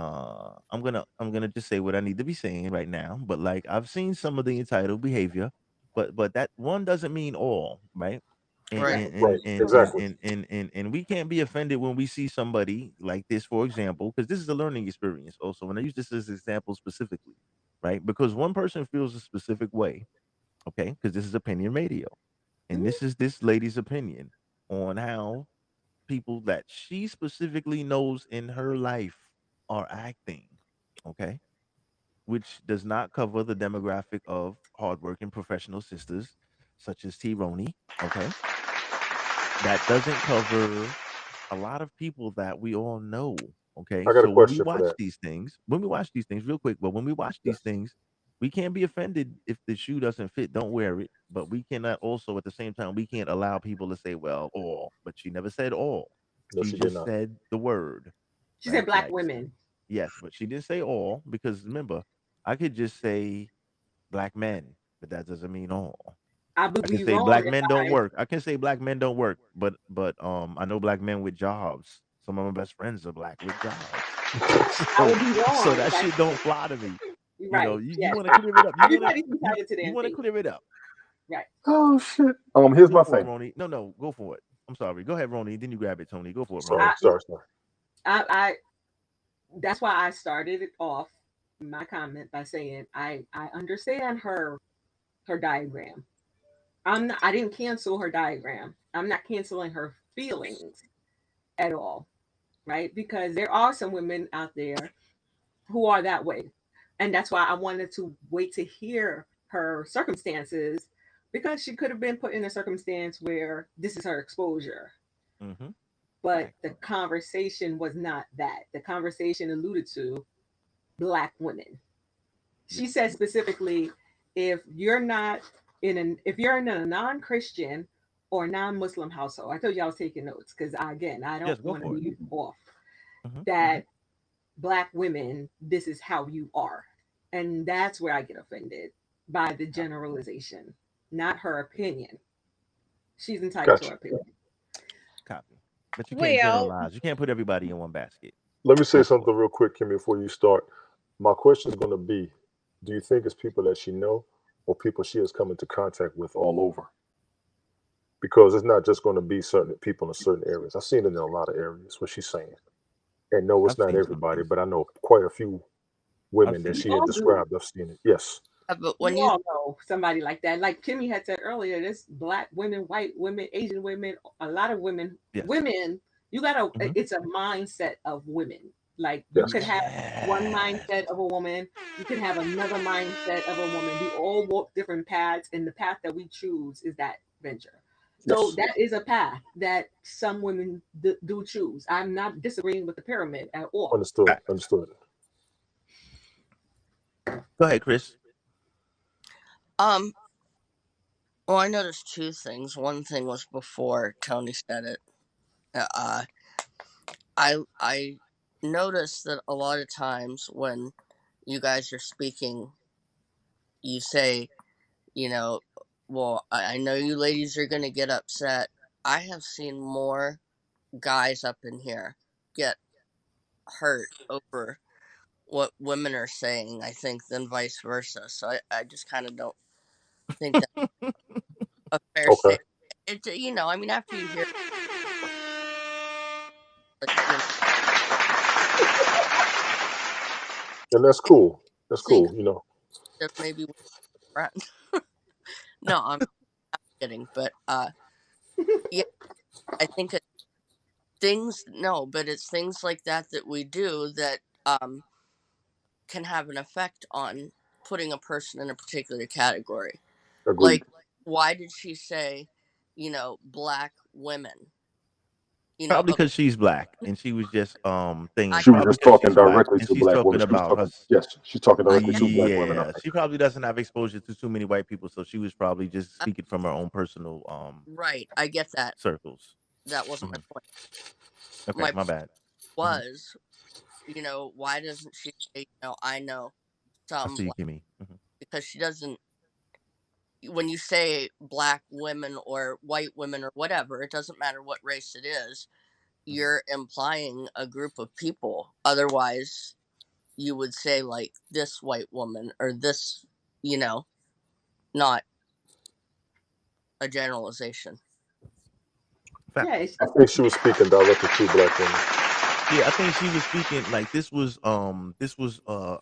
I'm gonna just say what I need to be saying right now. But like I've seen some of the entitled behavior, but that one doesn't mean all, right? And Right. and Right. and right. and and Exactly. Correct. and and, and, and we can't be offended when we see somebody like this, for example, because this is a learning experience also. And I use this as an example specifically, right? Because one person feels a specific way, okay, because this is opinion radio. And Mhm. this is this lady's opinion on how people that she specifically knows in her life are acting. Okay. Which does not cover the demographic of hardworking professional sisters such as T. Roni. Okay. That doesn't cover a lot of people that we all know. Okay. I got a So question for that. when we watch these things, real quick, but when we watch Yeah. these things, we can't be offended if the shoe doesn't fit, don't wear it. But we cannot also at the same time, we can't allow people to say, well, all, but she never said all. No, She she did just not. said the word, She said right? black Like, women. yes, but she didn't say all because remember, I could just say black men, but that doesn't mean all. I would I can be say wrong black if men don't I. work. I can say black men don't work, but I know black men with jobs. Some of my best friends are black with jobs. I So would be so wrong that if I shit don't fly to me. said You know, right. you Yes. want to clear it up. Everybody's entitled to You their want to opinion. clear it up. Right. Oh shit. Here's Go my for it, thing. Roni. No, no, go for it. I'm sorry. Go ahead, Roni. Then you grab it, Tony. Go for it, Sorry, Roni. I, sorry, sorry. I that's why I started it off my comment by saying I understand her diagram. I didn't cancel her diagram. I'm not canceling her feelings at all, right? Because there are some women out there who are that way. And that's why I wanted to wait to hear her circumstances because she could have been put in a circumstance where this is her exposure. Mm-hmm. But Fact. the conversation was not that. The conversation alluded to black women. Yeah. She said specifically, if you're not if you're in a non-Christian or non-Muslim household, I told you I was taking notes because again I don't Yes, go want to for it. be off. Mm-hmm. That black women, this is how you are, and that's where I get offended by the Copy. generalization, not her opinion. She's entitled to Gotcha. her opinion. Copy. But you can't Well, generalize. You can't put everybody in one basket. Let me say Go for something it. real quick, Kimmy, before you start. My question is going to be: do you think it's people that she know, or people she has come into contact with all over? Because it's not just going to be certain people in certain areas. I've seen it in a lot of areas. What she's saying, and no, it's I've not seen some everybody, things. but I know quite a few I've women that seen We she some had all things. do. described. I've seen it. Yes, But We when you all know somebody like that. Like Kimmy had said earlier, there's black women, white women, Asian women, a lot of women. Yes. Women, you gotta. Mm-hmm. It's a mindset of women. Like you yes, could have one Yes. mindset of a woman, you could have another mindset of a woman. We all walk different paths, and the path that we choose is that venture. So yes. that is a path that some women do choose. I'm not disagreeing with the pyramid at all. Understood. Facts. Understood. Go ahead, Chris. um well, I noticed two things. One thing was before Tony said it. Uh, I noticed that a lot of times when you guys are speaking, you say, you know, well, I know you ladies are gonna get upset. I have seen more guys up in here get hurt over what women are saying, I think, than vice versa. So I just kind of don't think that's a fair Okay, statement. I mean, after you hear, like, and that's you cool. That's think cool. You know, that maybe we're friends. No, I'm kidding, but yeah, I think it's things. No, but it's things like that that we do that can have an effect on putting a person in a particular category. agreed. Like, why did she say, black women? Probably Okay, because she's black and she was just I thinking. She was Probably just because talking she's black directly and to she's black women. talking She was about talking. us. Yes, she's talking directly to black women. I Yeah, think. she probably doesn't have exposure to too many white people, so she was probably just uh, speaking from her own personal right. I get that. circles. That wasn't my Mhm. point. Okay, my my point bad. Hmm. was, why doesn't she say, I know I some see you, black, Kimmy. Hmm. because she doesn't. When you say black women or white women or whatever, it doesn't matter what race it is. Hmm. You're implying a group of people. Otherwise, you would say like this white woman or this, you know, not a generalization. Yeah, Facts. it's I just think she was speaking directly to black women. Yeah, I think she was speaking like this was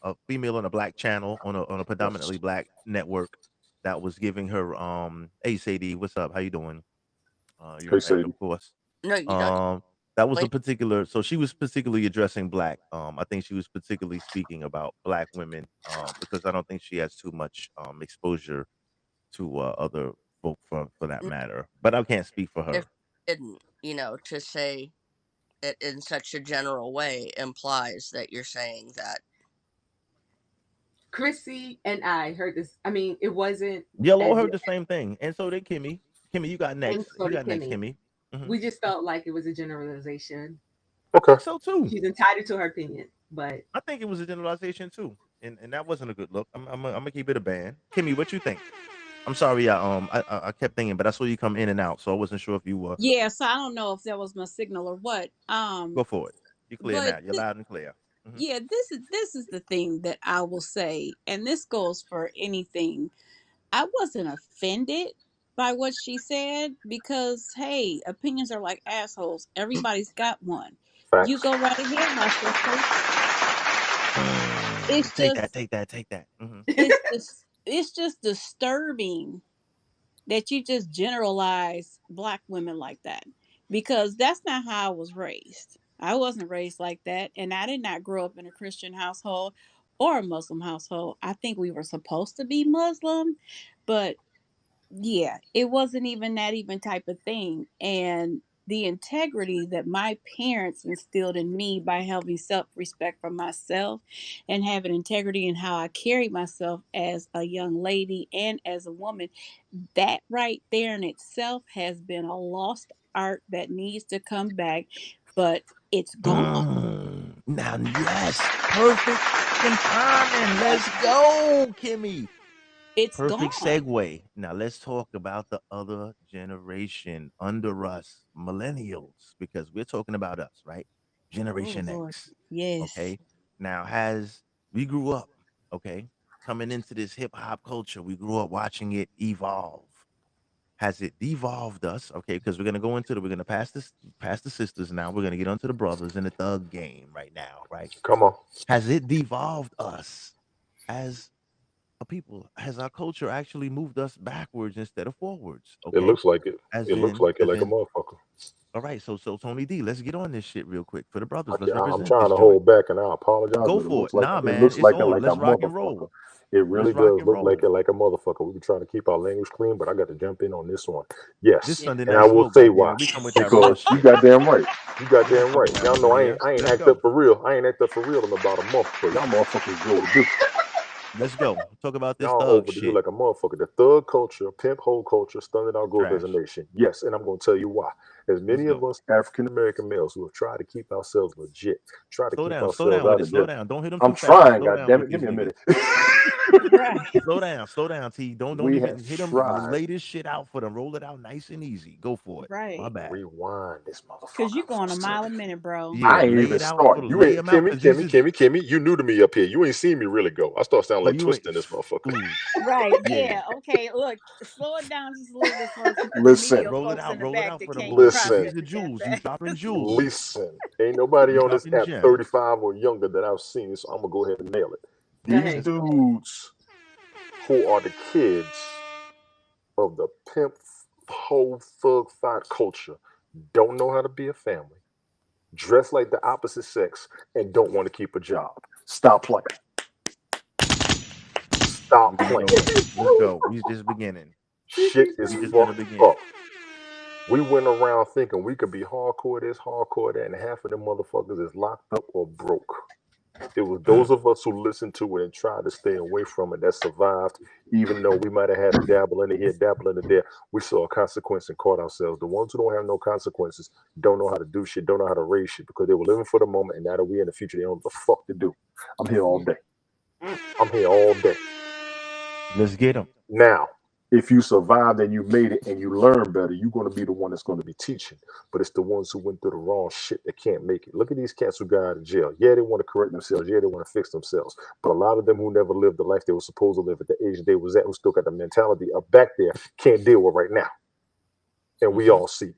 a female on a black channel on a predominantly Yes. black network that was giving her hey Sadie, what's up? How you doing? You're Hey, invited, of Sadie. course. No, you don't. Um, that was a Wait, particular. So she was particularly addressing black. I think she was particularly speaking about black women. Because I don't think she has too much exposure to other folk for that no, matter. But I can't speak for if her. you didn't, to say it in such a general way implies that you're saying that. Chrissy and I heard this. I mean, it wasn't Yellow as heard the same thing, and so did Kimmy. Kimmy, you got and next. so You did got next, Kimmy. Kimmy. We just felt like it was a generalization. I Okay. think so too. She's entitled to her opinion, but I think it was a generalization too, and that wasn't a good look. I'm gonna keep it a ban. Kimmy, what you think? I'm sorry, I kept thinking, but I saw you come in and out, so I wasn't sure if you were. Yeah, so I don't know if that was my signal or what. Go for it. You're clear But now. You're loud and clear. Hmm. yeah, this is the thing that I will say, and this goes for anything. I wasn't offended by what she said because hey, opinions are like assholes. Everybody's got one. You Facts. go right ahead, my sister. It's Take that. just Take that. Take that. Hmm. it's just disturbing that you just generalize black women like that because that's not how I was raised. I wasn't raised like that, and I did not grow up in a Christian household or a Muslim household. I think we were supposed to be Muslim, but yeah, it wasn't even that even type of thing. And the integrity that my parents instilled in me by having self-respect for myself and having integrity in how I carry myself as a young lady and as a woman, that right there in itself has been a lost art that needs to come back, but it's gone. Now, yes, perfect fucking timing. Let's go, Kimmy. It's Perfect gone. segue. Now let's talk about the other generation under us, millennials, because we're talking about us, right? Oh Generation Lord. X. Yes. Okay. Now, has we grew up, okay, coming into this hip hop culture, we grew up watching it evolve. Has it devolved us? Okay, because we're gonna pass this past the sisters now. We're gonna get onto the brothers in the thug game right now, right? Come on. Has it devolved us as a people? Has our culture actually moved us backwards instead of forwards? It Okay. looks like it. As It looks in, like it as like a in, motherfucker. all right, so Tony D, let's get on this shit real quick. For the brothers, let's I'm represent trying this to joint. hold back, and I apologize, Go but it for looks it. like Nah, it man, looks it's like it on. like a Let's rock and motherfucker. roll. It Let's really rock does and look like roll. it like a motherfucker. We be trying to keep our language clean, but I got to jump in on this one. Yes, This yeah. Sunday and night I will smoke, say goddamn why. it. We come with that raw Because you shit. goddamn right. You We gonna goddamn come with right. that Y'all know I fire. ain't I ain't Let's act up go. for real. I ain't act up for real in about a month. So y'all motherfuckers go to do. Let's go. Talk about this Y'all thug overdue shit. like a motherfucker. The thug culture, pimp hole culture, stunted our growth as a Trash. nation. Yes, and I'm going to tell you why. As Let's many of go. us African American males who have tried to keep ourselves legit, try to keep Slow ourselves down with out it. of Slow this. down. Don't hit them I'm too fast. trying, Slow God down damn with it. Give these me a niggas. minute. Right. Slow down, T. Don't We have even hit them. tried. Lay this shit out for them. Roll it out nice and easy. Go for it. My Right. bad. Rewind this Cause motherfucker you for a going a mile a second. minute, bro. Yeah, I ain't lay even it out for start. them. You Lay ain't them out Kimmy, because this Kimmy, is. Kimmy, Kimmy. You new to me up here. You ain't seen me really go. I start sounding Oh, like you ain't. twisting this motherfucker. Ooh, Right. yeah. Yeah. Okay. Look, slow it down just a little bit for the Listen, medial folks in the Roll it back out that for them can't boys, because listen, these process are it that jewels. You fast. dropping jewels. listen. Ain't nobody You on this dropping app gems. 35 or younger that I've seen, so I'm gonna go ahead and nail it. Go These ahead. Let's go. dudes who are the kids of the pimp whole thug fight culture don't know how to be a family, dress like the opposite sex, and don't want to keep a job. Stop playing. We're Stop gonna playing. go. Let's go. We just beginning. Shit is We just gonna fucked begin. up. We went around thinking we could be hardcore this, hardcore that, and half of them motherfuckers is locked up or broke. It was those Mm. of us who listened to it and tried to stay away from it that survived, even though we might have had a dabble in it here, dabble in it there. We saw a consequence and caught ourselves. The ones who don't have no consequences don't know how to do shit, don't know how to raise shit because they were living for the moment, and now that we in the future, they don't know what the fuck to do. I'm here all Yeah. day. I'm here all day. Let's get them. Now, if you survived and you made it and you learn better, you're going to be the one that's going to be teaching. But it's the ones who went through the wrong shit that can't make it. Look at these cats who got out of jail. Yeah, they want to correct themselves. Yeah, they want to fix themselves. But a lot of them who never lived the life they were supposed to live at the age they was at, who still got the mentality of back there, can't deal with right now. And we Mm-hmm. all see it.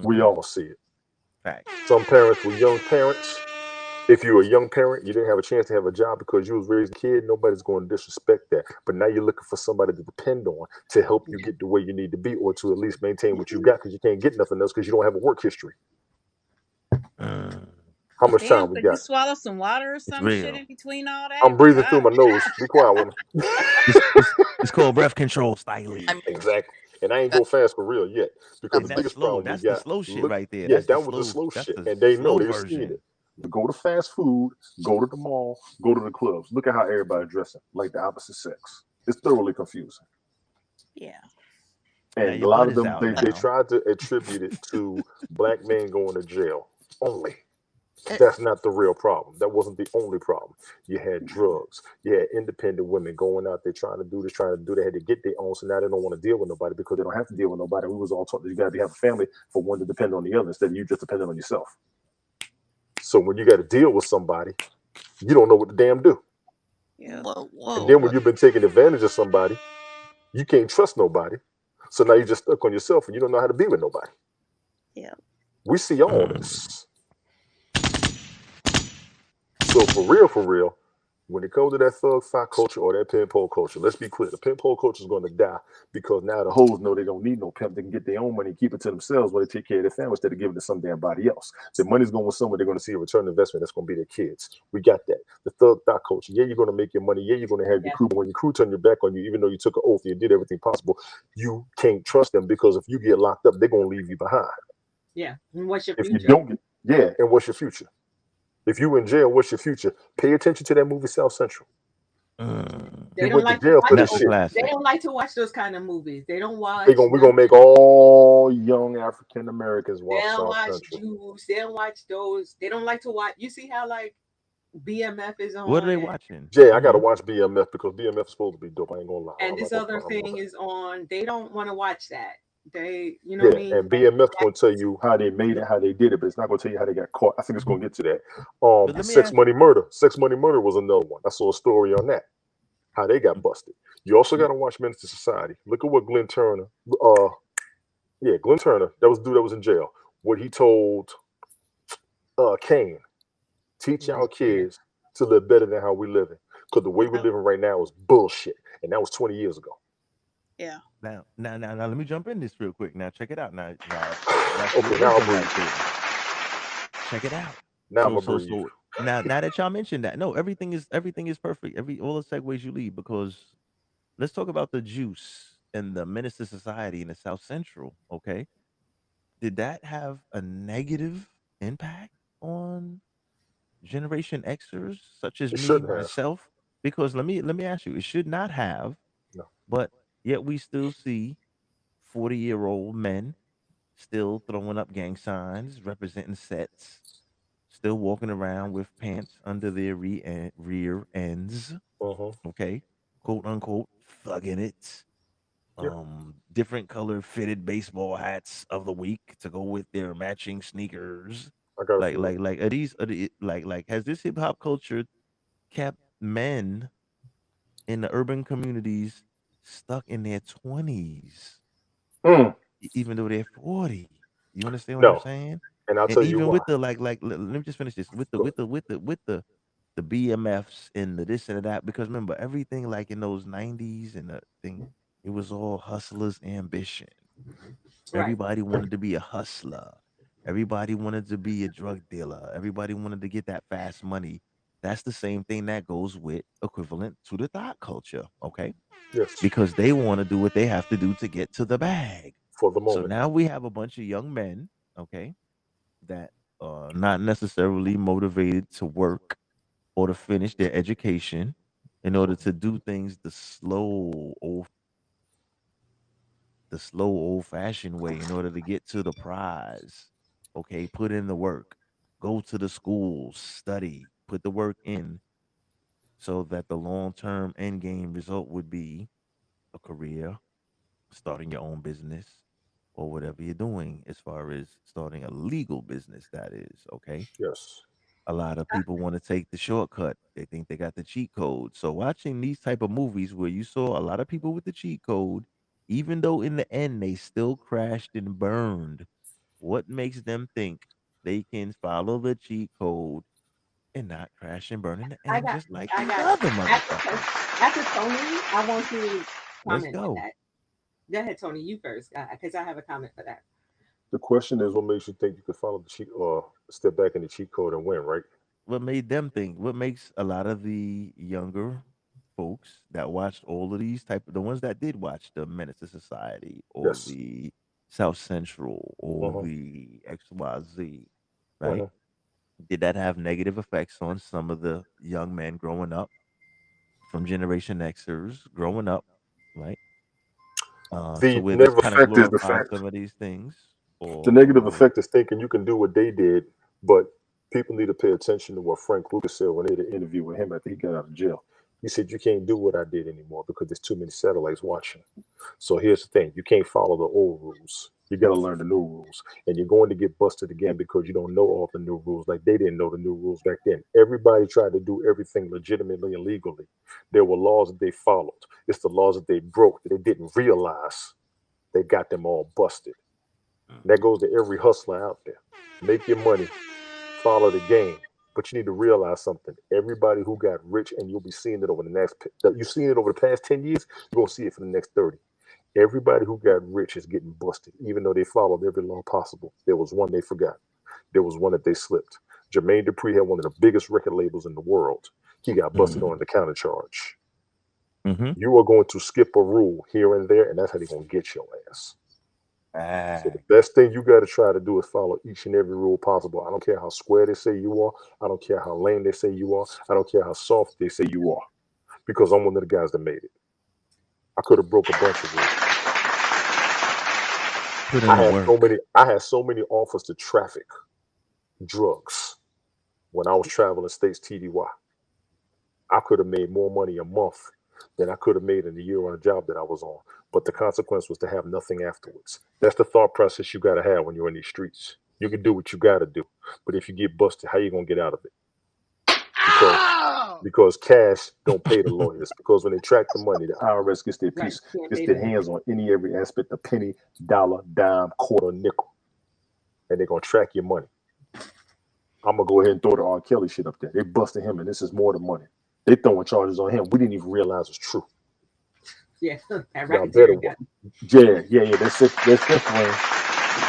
We Mm-hmm. all see it. Facts. Some parents were young parents. If you're a young parent, you didn't have a chance to have a job because you was raising a kid, nobody's going to disrespect that. But now you're looking for somebody to depend on to help you Yeah. get the way you need to be or to at least maintain what you got because you can't get nothing else because you don't have a work history. Mm. How much Damn, time we could you got? swallow some water or It's some shit real. in between all I'm that? breathing through God. my nose. Be quiet, woman. It's called breath control, I Styly. mean, Exactly. And I ain't that go fast for real yet because Yeah, the stuff like that's biggest slow. problem we That's the got, slow shit look, right there. yeah, That's the that was the slow. slow That's shit. the And they know slow they've seen version. it. Go to fast food, go to the mall, go to the clubs. Look at how everybody dressing like the opposite sex. It's thoroughly confusing. Yeah. Now And a your lot butt of is them out they now. tried to attribute it to black men going to jail only. it. That's not the real problem. That wasn't the only problem. You had drugs. You had independent women going out there trying to do this, trying to do. They had to get their own, so now they don't want to deal with nobody because they don't have to deal with nobody. We was all taught that you got to have a family for one to depend on the other instead of you just depending on yourself. So when you got to deal with somebody, you don't know what to damn do. Yep. Whoa, And whoa, then whoa. when you've been taking advantage of somebody, you can't trust nobody. So now you're just stuck on yourself and you don't know how to be with nobody. Yep. We see all Mm. this. So for real, when it comes to that thug fight culture or that pimp pole culture, let's be clear: the pimp pole culture is going to die because now the hoes know they don't need no pimp. They can get their own money, keep it to themselves, while they take care of their family instead of giving it to some damn body else. The money's going somewhere. They're going to see a return on investment. That's going to be their kids. We got that. The thug thought culture. Yeah, you're going to make your money. Yeah, you're going to have your Yeah. crew. But when your crew turn your back on you, even though you took an oath, you did everything possible, you can't trust them because if you get locked up, they're going to leave you behind. Yeah. And what's your If you future? don't get, yeah, and what's your future? If you in jail, what's your future? Pay attention to that movie South Central. Mm. They You don't went to like to jail watch for this That's a those. shit. They classic. don't like to watch those kind of movies. They don't They watch gonna we're gonna make nothing. all young African Americans They watch don't South watch Central. Jews. They don't watch those. They don't like to watch. You see how like BMF is What are on they and watching? Jay, I gotta Mm-hmm. watch BMF because BMF is supposed to be dope. I ain't gonna lie. I'm not this gonna other front. I'm thing gonna, is on. They don't want to watch that. They, you know what I yeah, mean? and BMF's That, gonna tell you how they made it, how they did it, but it's not gonna tell you how they got caught. I think it's gonna get to that. But let me Sex ask you. Money Murder. Sex Money Murder was another one. I saw a story on that. How they got busted. You also gotta watch Minister Society. Look at what Glenn Turner, yeah, Glenn Turner, that was the dude that was in jail. What he told Kane. Teach right. our Yeah. kids to live better than how we living. Because the way we're Yep. living right now is bullshit. And that was 20 years ago. Yeah. Now, let me jump in this real quick. Now, check it out. Now, that's Okay, real now I'll wisdom breathe. right there. Check it out. Now I'm So, gonna so, breathe. so now that y'all mentioned that, no, everything is perfect. All the segues you leave because let's talk about the juice and the Minister Society in the South Central. Okay, did that have a negative impact on Generation Xers such as It me, shouldn't have. myself? Because let me ask you, it should not have, No. but yet we still see 40-year-old men still throwing up gang signs representing sets, still walking around with pants under their rear ends, Uh-huh. okay, quote unquote, thugging it. Yeah, Different color fitted baseball hats of the week to go with their matching sneakers. I got a Like, few of like, like, like, has this hip hop culture kept men in the urban communities stuck in their 20s, them. even though they're 40? You understand what I'm No. saying? And I'll And tell you even why. with the let me just finish this with the Go. the BMFs and the this and the that because remember everything like in those 90s and the thing it was all hustlers ambition. Right. Everybody wanted to be a hustler. Everybody wanted to be a drug dealer. Everybody wanted to get that fast money. That's the same thing that goes with equivalent to the thought culture, okay? Yes. Because they want to do what they have to do to get to the bag. For the So moment. now we have a bunch of young men, okay, that not necessarily motivated to work or to finish their education in order to do things the slow old fashioned way in order to get to the prize. Okay, put in the work, go to the schools, study, put the work in so that the long term end game result would be a career, starting your own business, or whatever you're doing as far as starting a legal business, that is. Okay. Yes. A lot of people want to take the shortcut. They think they got the cheat code. So watching these type of movies where you saw a lot of people with the cheat code, even though in the end they still crashed and burned, what makes them think they can follow the cheat code and not crash and burn in the I end got, just like I these got. other After, motherfuckers? after Tony, I want to Let's comment on go. that. Go ahead, Tony. You first, because I have a comment for that. The question is, what makes you think you could follow the cheat or step back in the cheat code and win, right? What made them think? What makes a lot of the younger folks that watched all of these type of the ones that did watch the Menace to Society or Yes. the South Central or Uh-huh. the XYZ, right? Uh-huh. Did that have negative effects on some of the young men growing up from Generation Xers growing up, right? To The where they negative kind of effect is the glorify fact. some of these things, The negative or effect is thinking you can do what they did, but people need to pay attention to what Frank Lucas said when they did an interview with him after he got out of jail. He said, "You can't do what I did anymore because there's too many satellites watching." So here's the thing: you can't follow the old rules. You got to learn the new rules, and you're going to get busted again because you don't know all the new rules. Like they didn't know the new rules back then. Everybody tried to do everything legitimately and legally. There were laws that they followed. It's the laws that they broke that they didn't realize. They got them all busted. That goes to every hustler out there. Make your money, follow the game. But you need to realize something. Everybody who got rich, and you'll be seeing it over the next, you've seen it over the past 10 years, you're going to see it for the next 30. Everybody who got rich is getting busted, even though they followed every law possible. There was one they forgot. There was one that they slipped. Jermaine Dupri had one of the biggest record labels in the world. He got busted mm, on the counter charge. mm-hmm. You are going to skip a rule here and there, and that's how they're going to get your ass. So the Ah, best thing you got to try to do is follow each and every rule possible. I don't care how square they say you are. I don't care how lame they say you are. I don't care how soft they say you are. Because I'm one of the guys that made it. I could have broke a bunch of rules. put in the work. I had so many offers to traffic drugs when I was traveling states TDY. I could have made more money a month than I could have made in a year on a job that I was on. But the consequence was to have nothing afterwards. That's the thought process you got to have when you're in these streets. You can do what you got to do, but if you get busted, how you gonna get out of it? Because Ow! cash don't pay the lawyers. Because when they track the money, the IRS gets their Right. piece, Can't gets pay their the lawyer. hands on any every aspect of penny, dollar, dime, quarter, nickel, and they're gonna track your money. I'm gonna go ahead and throw the R. Kelly shit up there. They busted him, and this is more than money. They throwing charges on him. We didn't even realize it's true. Yeah, that Y'all better racketeering what? got Yeah. That sex ring.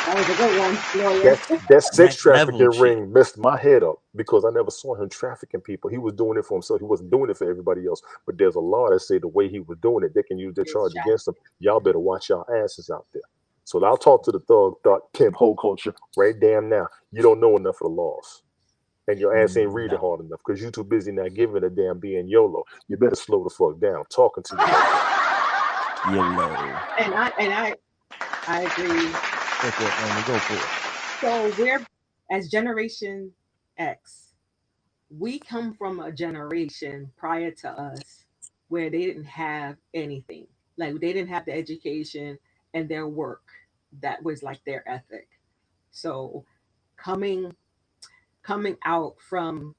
that was a good one, lawyer. That sex Next trafficking level shit. ring messed my head up because I never saw him trafficking people. He was doing it for himself. He wasn't doing it for everybody else. But there's a law that say the way he was doing it, they can use their It's charge traffic. against him. Y'all better watch y'all asses out there. So I'll talk to the thug, thought, pimp, whole culture right damn now. You don't know enough of the laws. And your ass ain't reading No, hard enough because you too busy not giving a damn being YOLO. You better slow the fuck down. I'm talking to you right now. YOLO. And I agree. Go for it, Tony. Go for it. So we're as Generation X, we come from a generation prior to us where they didn't have anything. Like they didn't have the education and their work that was like their ethic. So coming coming out from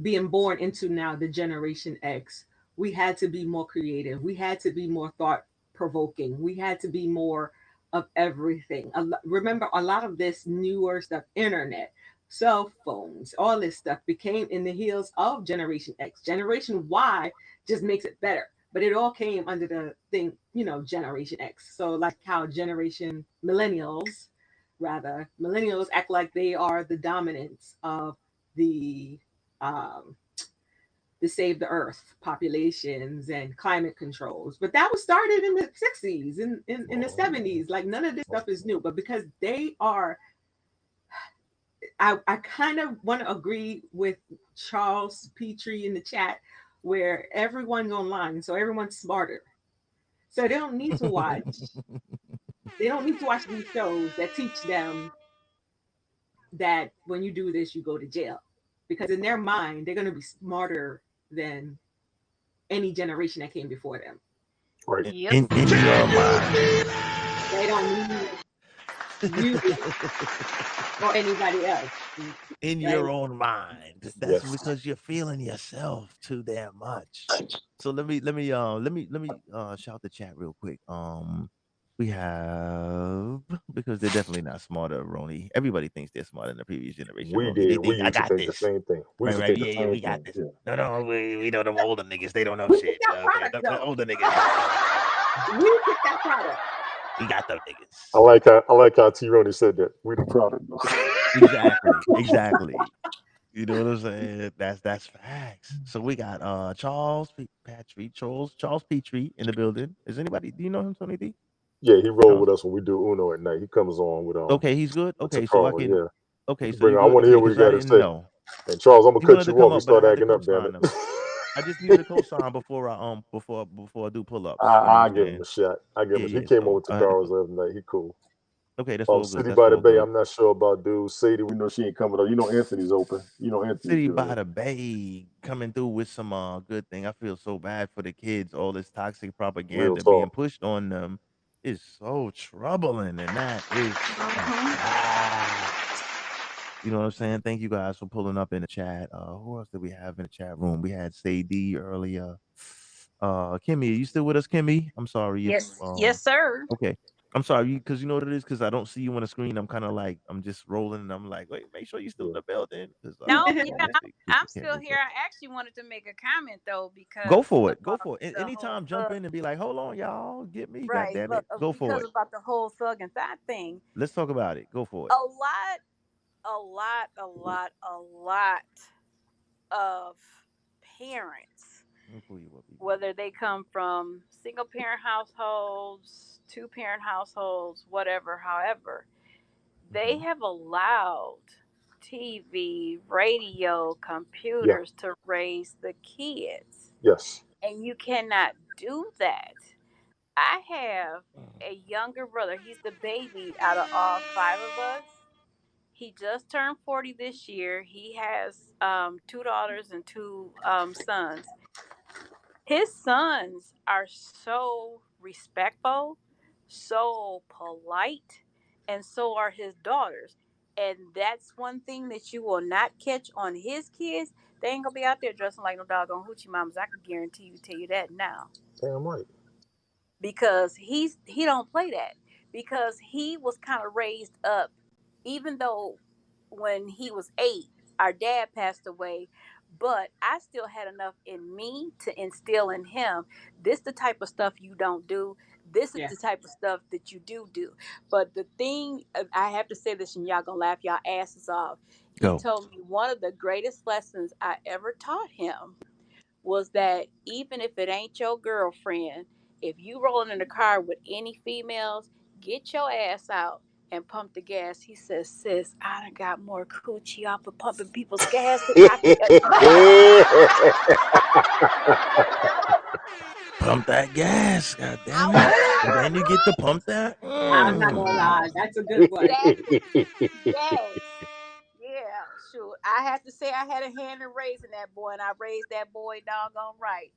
being born into now the Generation X, we had to be more creative. We had to be more thought provoking. We had to be more of everything. Remember, a lot of this newer stuff, internet, cell phones, all this stuff became in the heels of Generation X. Generation Y just makes it better. But it all came under the thing, Generation X. So, like how Generation millennials act like they are the dominance of the um, save the earth populations and climate controls. But that was started in the 60s, in the 70s. Like none of this stuff is new. But because they are I kind of want to agree with Charles Petrie in the chat, where everyone's online, so everyone's smarter. So they don't need to watch these shows that teach them that when you do this, you go to jail. Because in their mind, they're going to be smarter than any generation that came before them. Right. Yep. In your mind. They don't need you or anybody else. In Right? your own mind. That's Yes. because you're feeling yourself too damn much. So let me shout the chat real quick. We have because they're definitely not smarter, Roni. Everybody thinks they're smarter than the previous generation. We Roni, they did. We think I used to got think the this. same thing. We Right, used to right, think the yeah, yeah, same we got thing. this. Yeah. No, no, we know them older niggas. They don't know We picked shit. that Okay, product the though. older niggas know shit. We picked that product. We got them I niggas. like how T. Roney said that. We the product. Exactly, exactly. You know what I'm saying? That's facts. So we got Petrie, Charles Petrie in the building. Is anybody do you know him, Tony D? Yeah, he rolled Charles? with us when we do Uno at night. He comes on Okay, he's good. with Okay, so I Takara. can Yeah, we okay, can so bring. you I good. want to Okay, hear what he because I got to didn't say. know. And Charles, I'm gonna He cut wanted to you come off. You up, but I start had to acting up, damn co-sign it. him. I just needed a co-sign before I do pull-ups. You know what I I'm give him saying? a shot. I give Yeah, him. He yeah. came on So with I had to Takara's the other night. He cool. okay, that's all good. City That's by the all Bay. good. I'm not sure about dude. Sadie, we know she ain't coming up. You know Anthony's open. You know Anthony's City by good. the Bay coming through with some good thing. I feel so bad for the kids. All this toxic Real propaganda being talk. pushed on them is so troubling, and that is a Uh-huh. fact. You know what I'm saying? Thank you guys for pulling up in the chat. Who else did we have in the chat room? We had Sadie earlier. Kimmy, are you still with us, Kimmy? I'm sorry if Yes. Yes, sir. okay. I'm sorry, because you know what it is, because I don't see you on the screen. I'm kind of like I'm just rolling, and I'm like, wait, make sure you're still in Yeah. the building, because No, I yeah, want to I'm, speak I'm to still Kimmy. here. But I actually wanted to make a comment though go because for it, go about for it. the whole Anytime, jump thug, in and be like, hold on, y'all, get me, god right? damn But it, go for because it. about the whole thug and thot thing, Let's talk about it. Go for a it. lot, a lot of parents, Let me pull you up even more. whether they come from single parent households, two parent households, whatever, however, they Hmm. have allowed TV, radio, Yeah. computers to raise the kids. Yes. And you cannot do that. I have a younger brother. He's the baby out of all five of us. He just turned 40 this year. He has two daughters and two sons. His sons are so respectful, so polite, and so are his daughters. And that's one thing that you will not catch on his kids. They ain't gonna be out there dressing like no doggone hoochie mamas. I can guarantee you, tell you that now, Damn right. because he don't play that, because he was kind of raised up, even though when he was 8 our dad passed away, but I still had enough in me to instill in him, this the type of stuff you don't do, this is Yeah. the type of stuff that you do. But the thing, I have to say this and y'all gonna laugh y'all asses off, he Go. told me one of the greatest lessons I ever taught him was that even if it ain't your girlfriend, if you rolling in the car with any females, get your ass out and pump the gas. He says, sis, I done got more coochie off of pumping people's gas than I could imagine. Pump that gas, god I damn it. was like, And then you get to pump that. I'm not gonna lie, that's a good one. exactly. Yes. Yeah, sure. I have to say I had a hand in raising that boy, and I raised that boy doggone right.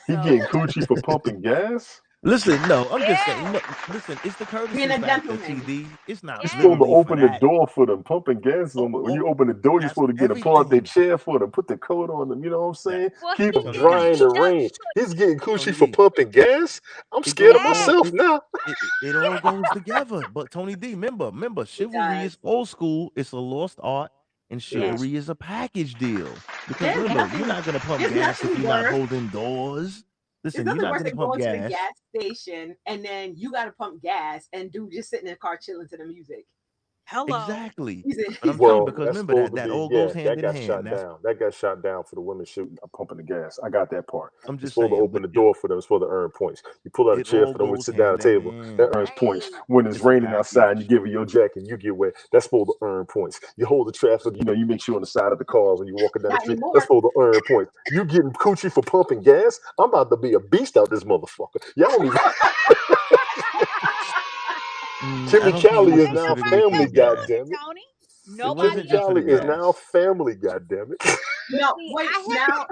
He getting So, coochie for pumping gas. Listen, no, I'm just saying, yeah, listen, it's the Being courtesy a factor, gentleman. TD. It's not You're supposed to yes. literally for open the that. door for them. Pumping gas is Oh, when oh, you open the door, you're that's supposed to get them, pull out their everything. chair for them, put the coat on them. You know what I'm That saying? Well, Keep them Tony dry D. in he the does. rain. He's getting coochie Tony for D. pumping gas. I'm It scared of goes all Yes. myself now. it all goes together. But Tony D, remember, It chivalry does. is old school. It's a lost art, and Yes. chivalry is a package deal. Because There's remember, you're nothing not gonna pump there's gas if nothing you're not worse. holding doors. There's Listen, you're nothing not worse gonna than pump going to the gas. gas station and then you gotta pump gas and dude just sitting in the car chilling to the music. Hello. Exactly. But I'm he's telling you talking. Well, because that's remember supposed that to that be, all yeah, goes hand that in got hand. shot That's down. That got shot down for the women shooting, pumping the gas. I got that part. I'm It's just supposed to saying, open but the door for them. It's supposed to earn points. You pull out a it chair all for them, we goes sit down hand at the in table. That hand. earns points. Right. When it's It's a raining outside and you package. give her your jacket and you get wet, that's supposed to earn points. You hold the traffic, you make sure on the side of the cars when you're walking down the Not street, that's anymore. supposed to earn points. You getting coochie for pumping gas? I'm about to be a beast out this motherfucker. Y'all don't even. I Kimmy don't think it Well, Callie was is they now supposed specifically to for the family, pay you on gas. it, goddammit. Tony. It Kimmy wasn't Nobody just for the else Callie is knows. now gas. family, goddammit. But No, see, wait. I have Now,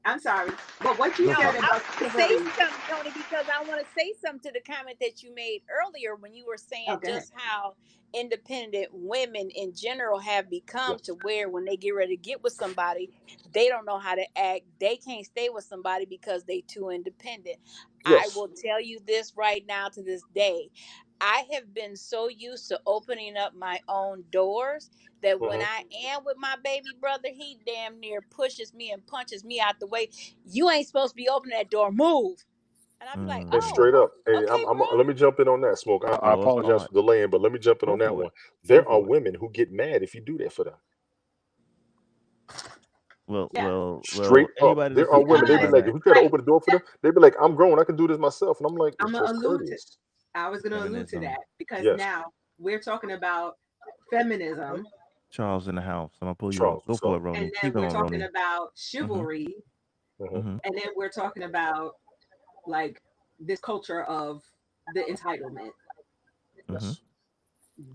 I'm sorry, but what you Go no, for said it. I about want to say chivalry. something, Tony, because I want to say something to the comment that you made earlier when you were saying Okay. just how independent women in general have become to Yes. where when they get ready to get with somebody, they don't know how to act. They can't stay with somebody because they too independent. I Yes. will tell you this right now to this day. I have been so used to opening up my own doors that when Hmm. I am with my baby brother, he damn near pushes me and punches me out the way. You ain't supposed to be opening that door. Move. And I'll be like, And Mm, oh, straight up, and okay, bro. let me jump in on that, Smoke. I lost apologize art. for delaying, but let me jump in Go on that for it. one. Go There are for it. women who get mad if you do that for them. Well, Yeah. well, Straight well. up, Anybody that there are see women. They be anybody Because like, if that you try to right, open the door for that, them, they be like, "I'm grown. I can do this myself." And I'm like, I'm "It's gonna just allude to. courteous." I was gonna allude to feminism, that because Yes, now we're talking about feminism, Charles in the house. I'm gonna pull you up. Charles, Go what's for up? it, and Roni. then Keep we're going, talking Roni. about Mm-hmm. chivalry, Hmm. Mm-hmm. and then we're talking about like this culture of the entitlement. Mm-hmm.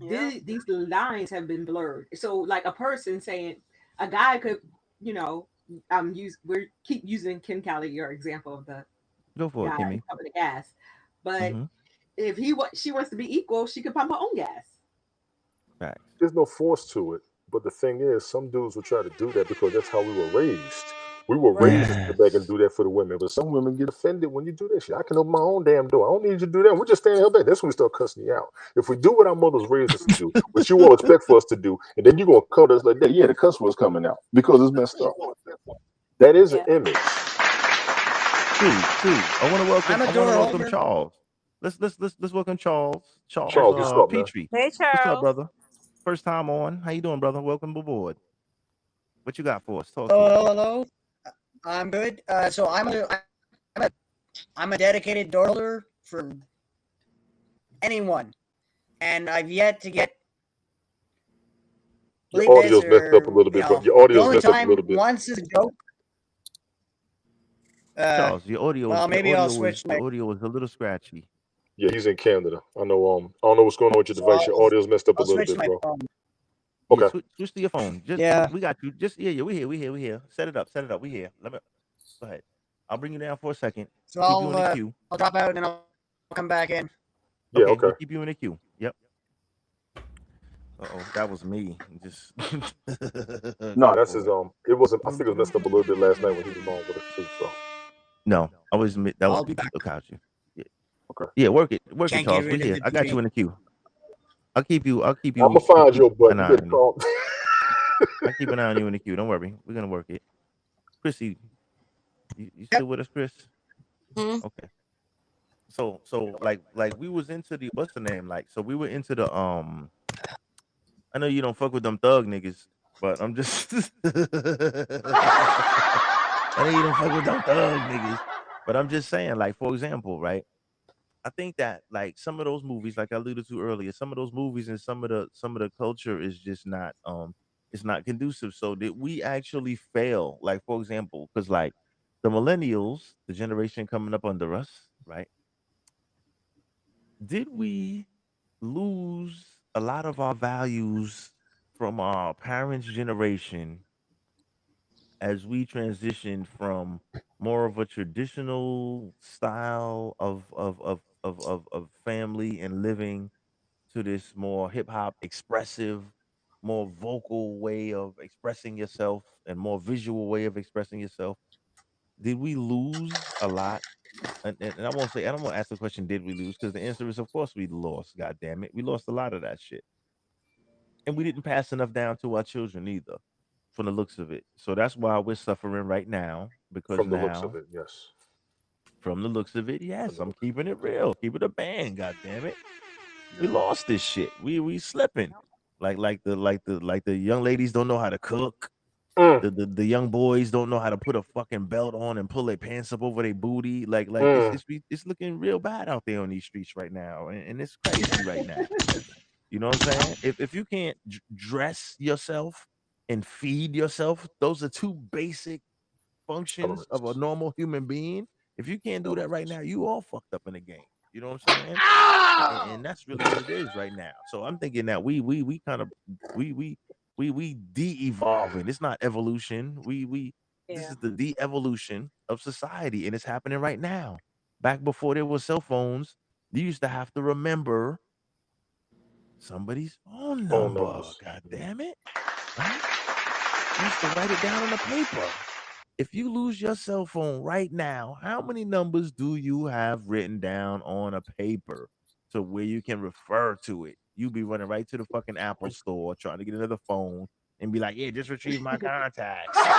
Yes, Yeah. These lines have been blurred. So like a person saying a guy could, you know, we're keep using Ken Kelly, your example of the Go for it, guy Kimmy. pumping the gas, but Mm-hmm. if she wants to be equal, she can pump her own gas. Facts. there's no force to it. But the thing is, some dudes will try to do that because that's how we were raised. We were Right. raised to sit back and Yes. do that for the women. But some women get offended when you do that shit. I can open my own damn door. I don't need you to do that. We're just standing here back. That's when we start cussing you out. If we do what our mothers raised us to do, what you all expect for us to do, and then you're gonna come to us like that, yeah, the cuss word's coming out because it's messed up. That is an Yeah. image. True, true. I want to welcome. I'm a I want to door welcome holder. Charles. Let's welcome Charles. Charles Charles, what's up, man? Petrie. Hey, What's up, Charles. brother? First time on. How you doing, brother? Welcome aboard. What you got for us? Talk to Oh, us. hello, hello. I'm good. So I'm a I'm a dedicated door holder for anyone, and I've yet to get Your believe this audio's messed up a or little bit, bro. Your the audio's only messed up a time little bit. once is a joke. Uh, Charles, your audio is well, maybe I'll switch my. your audio is a little scratchy. Yeah, he's in Canada. I know. I don't know what's going on with your So device. Your audio's messed up a I'll little switch bit, my bro. phone. Yeah, Okay. switch to your phone. Just Yeah. we got you. Just yeah, we here. Set it up. Set it up. We here. Let me go ahead. I'll bring you down for a second. So Keep you in the queue. I'll drop out and I'll come back in. Yeah. Okay, Okay. we'll keep you in the queue. Yep. Oh, that was me. Just Nah, go that's his. for it. It wasn't. I think it was messed up a little bit last night when he was on with us too. So No, I was that was I'll be me. back. Look out you. Yeah, okay. yeah. Work it, Can't get Charles. We rid of here. the I got you beauty. in the queue. I'll keep I'm gonna you. find Keep your butt. an You eye better on you. call. I keep an eye on you in the queue. Don't worry. We're gonna work it. Chrissy, you Yep. still with us, Chris? Hmm? Okay. So like we was into the what's the name like so we were into the I know you don't fuck with them thug niggas, but I'm just I know you don't fuck with them thug niggas, but I'm just saying like for example, right? I think that like some of those movies, like I alluded to earlier, some of those movies and some of the culture is just not it's not conducive. So did we actually fail? Like for example, because like the millennials, the generation coming up under us, right? Did we lose a lot of our values from our parents' generation as we transitioned from more of a traditional style of family and living to this more hip hop expressive, more vocal way of expressing yourself and more visual way of expressing yourself? Did we lose a lot? And I won't say I don't want to ask the question, did we lose? Because the answer is of course we lost, god damn it. We lost a lot of that shit. And we didn't pass enough down to our children either, from the looks of it. So that's why we're suffering right now. Because From the looks of now, it, yes. from the looks of it, From yes, the I'm looks of keeping it real. Keep it a band, god damn it. it. We Yeah. lost this shit. We slipping. Like the young ladies don't know how to cook. Mm, The young boys don't know how to put a fucking belt on and pull their pants up over their booty. Like mm. it's looking real bad out there on these streets right now, and it's crazy right now. You know what I'm saying? If you can't dress yourself and feed yourself, those are two basic functions of a Elements. normal human being. If you can't do that right Elements. now, you all fucked up in the game. You know what I'm saying? And that's really what it is right now. So I'm thinking that we kind of we de-evolving. It's not evolution. We this Yeah. is the de-evolution of society, and it's happening right now. Back before there was cell phones, you used to have to remember somebody's phone Phone number. numbers. God damn it. Right? You used to write it down on a paper. If you lose your cell phone right now, how many numbers do you have written down on a paper to where you can refer to it? You be running right to the fucking Apple store trying to get another phone and be like, "Yeah, just retrieve my contacts."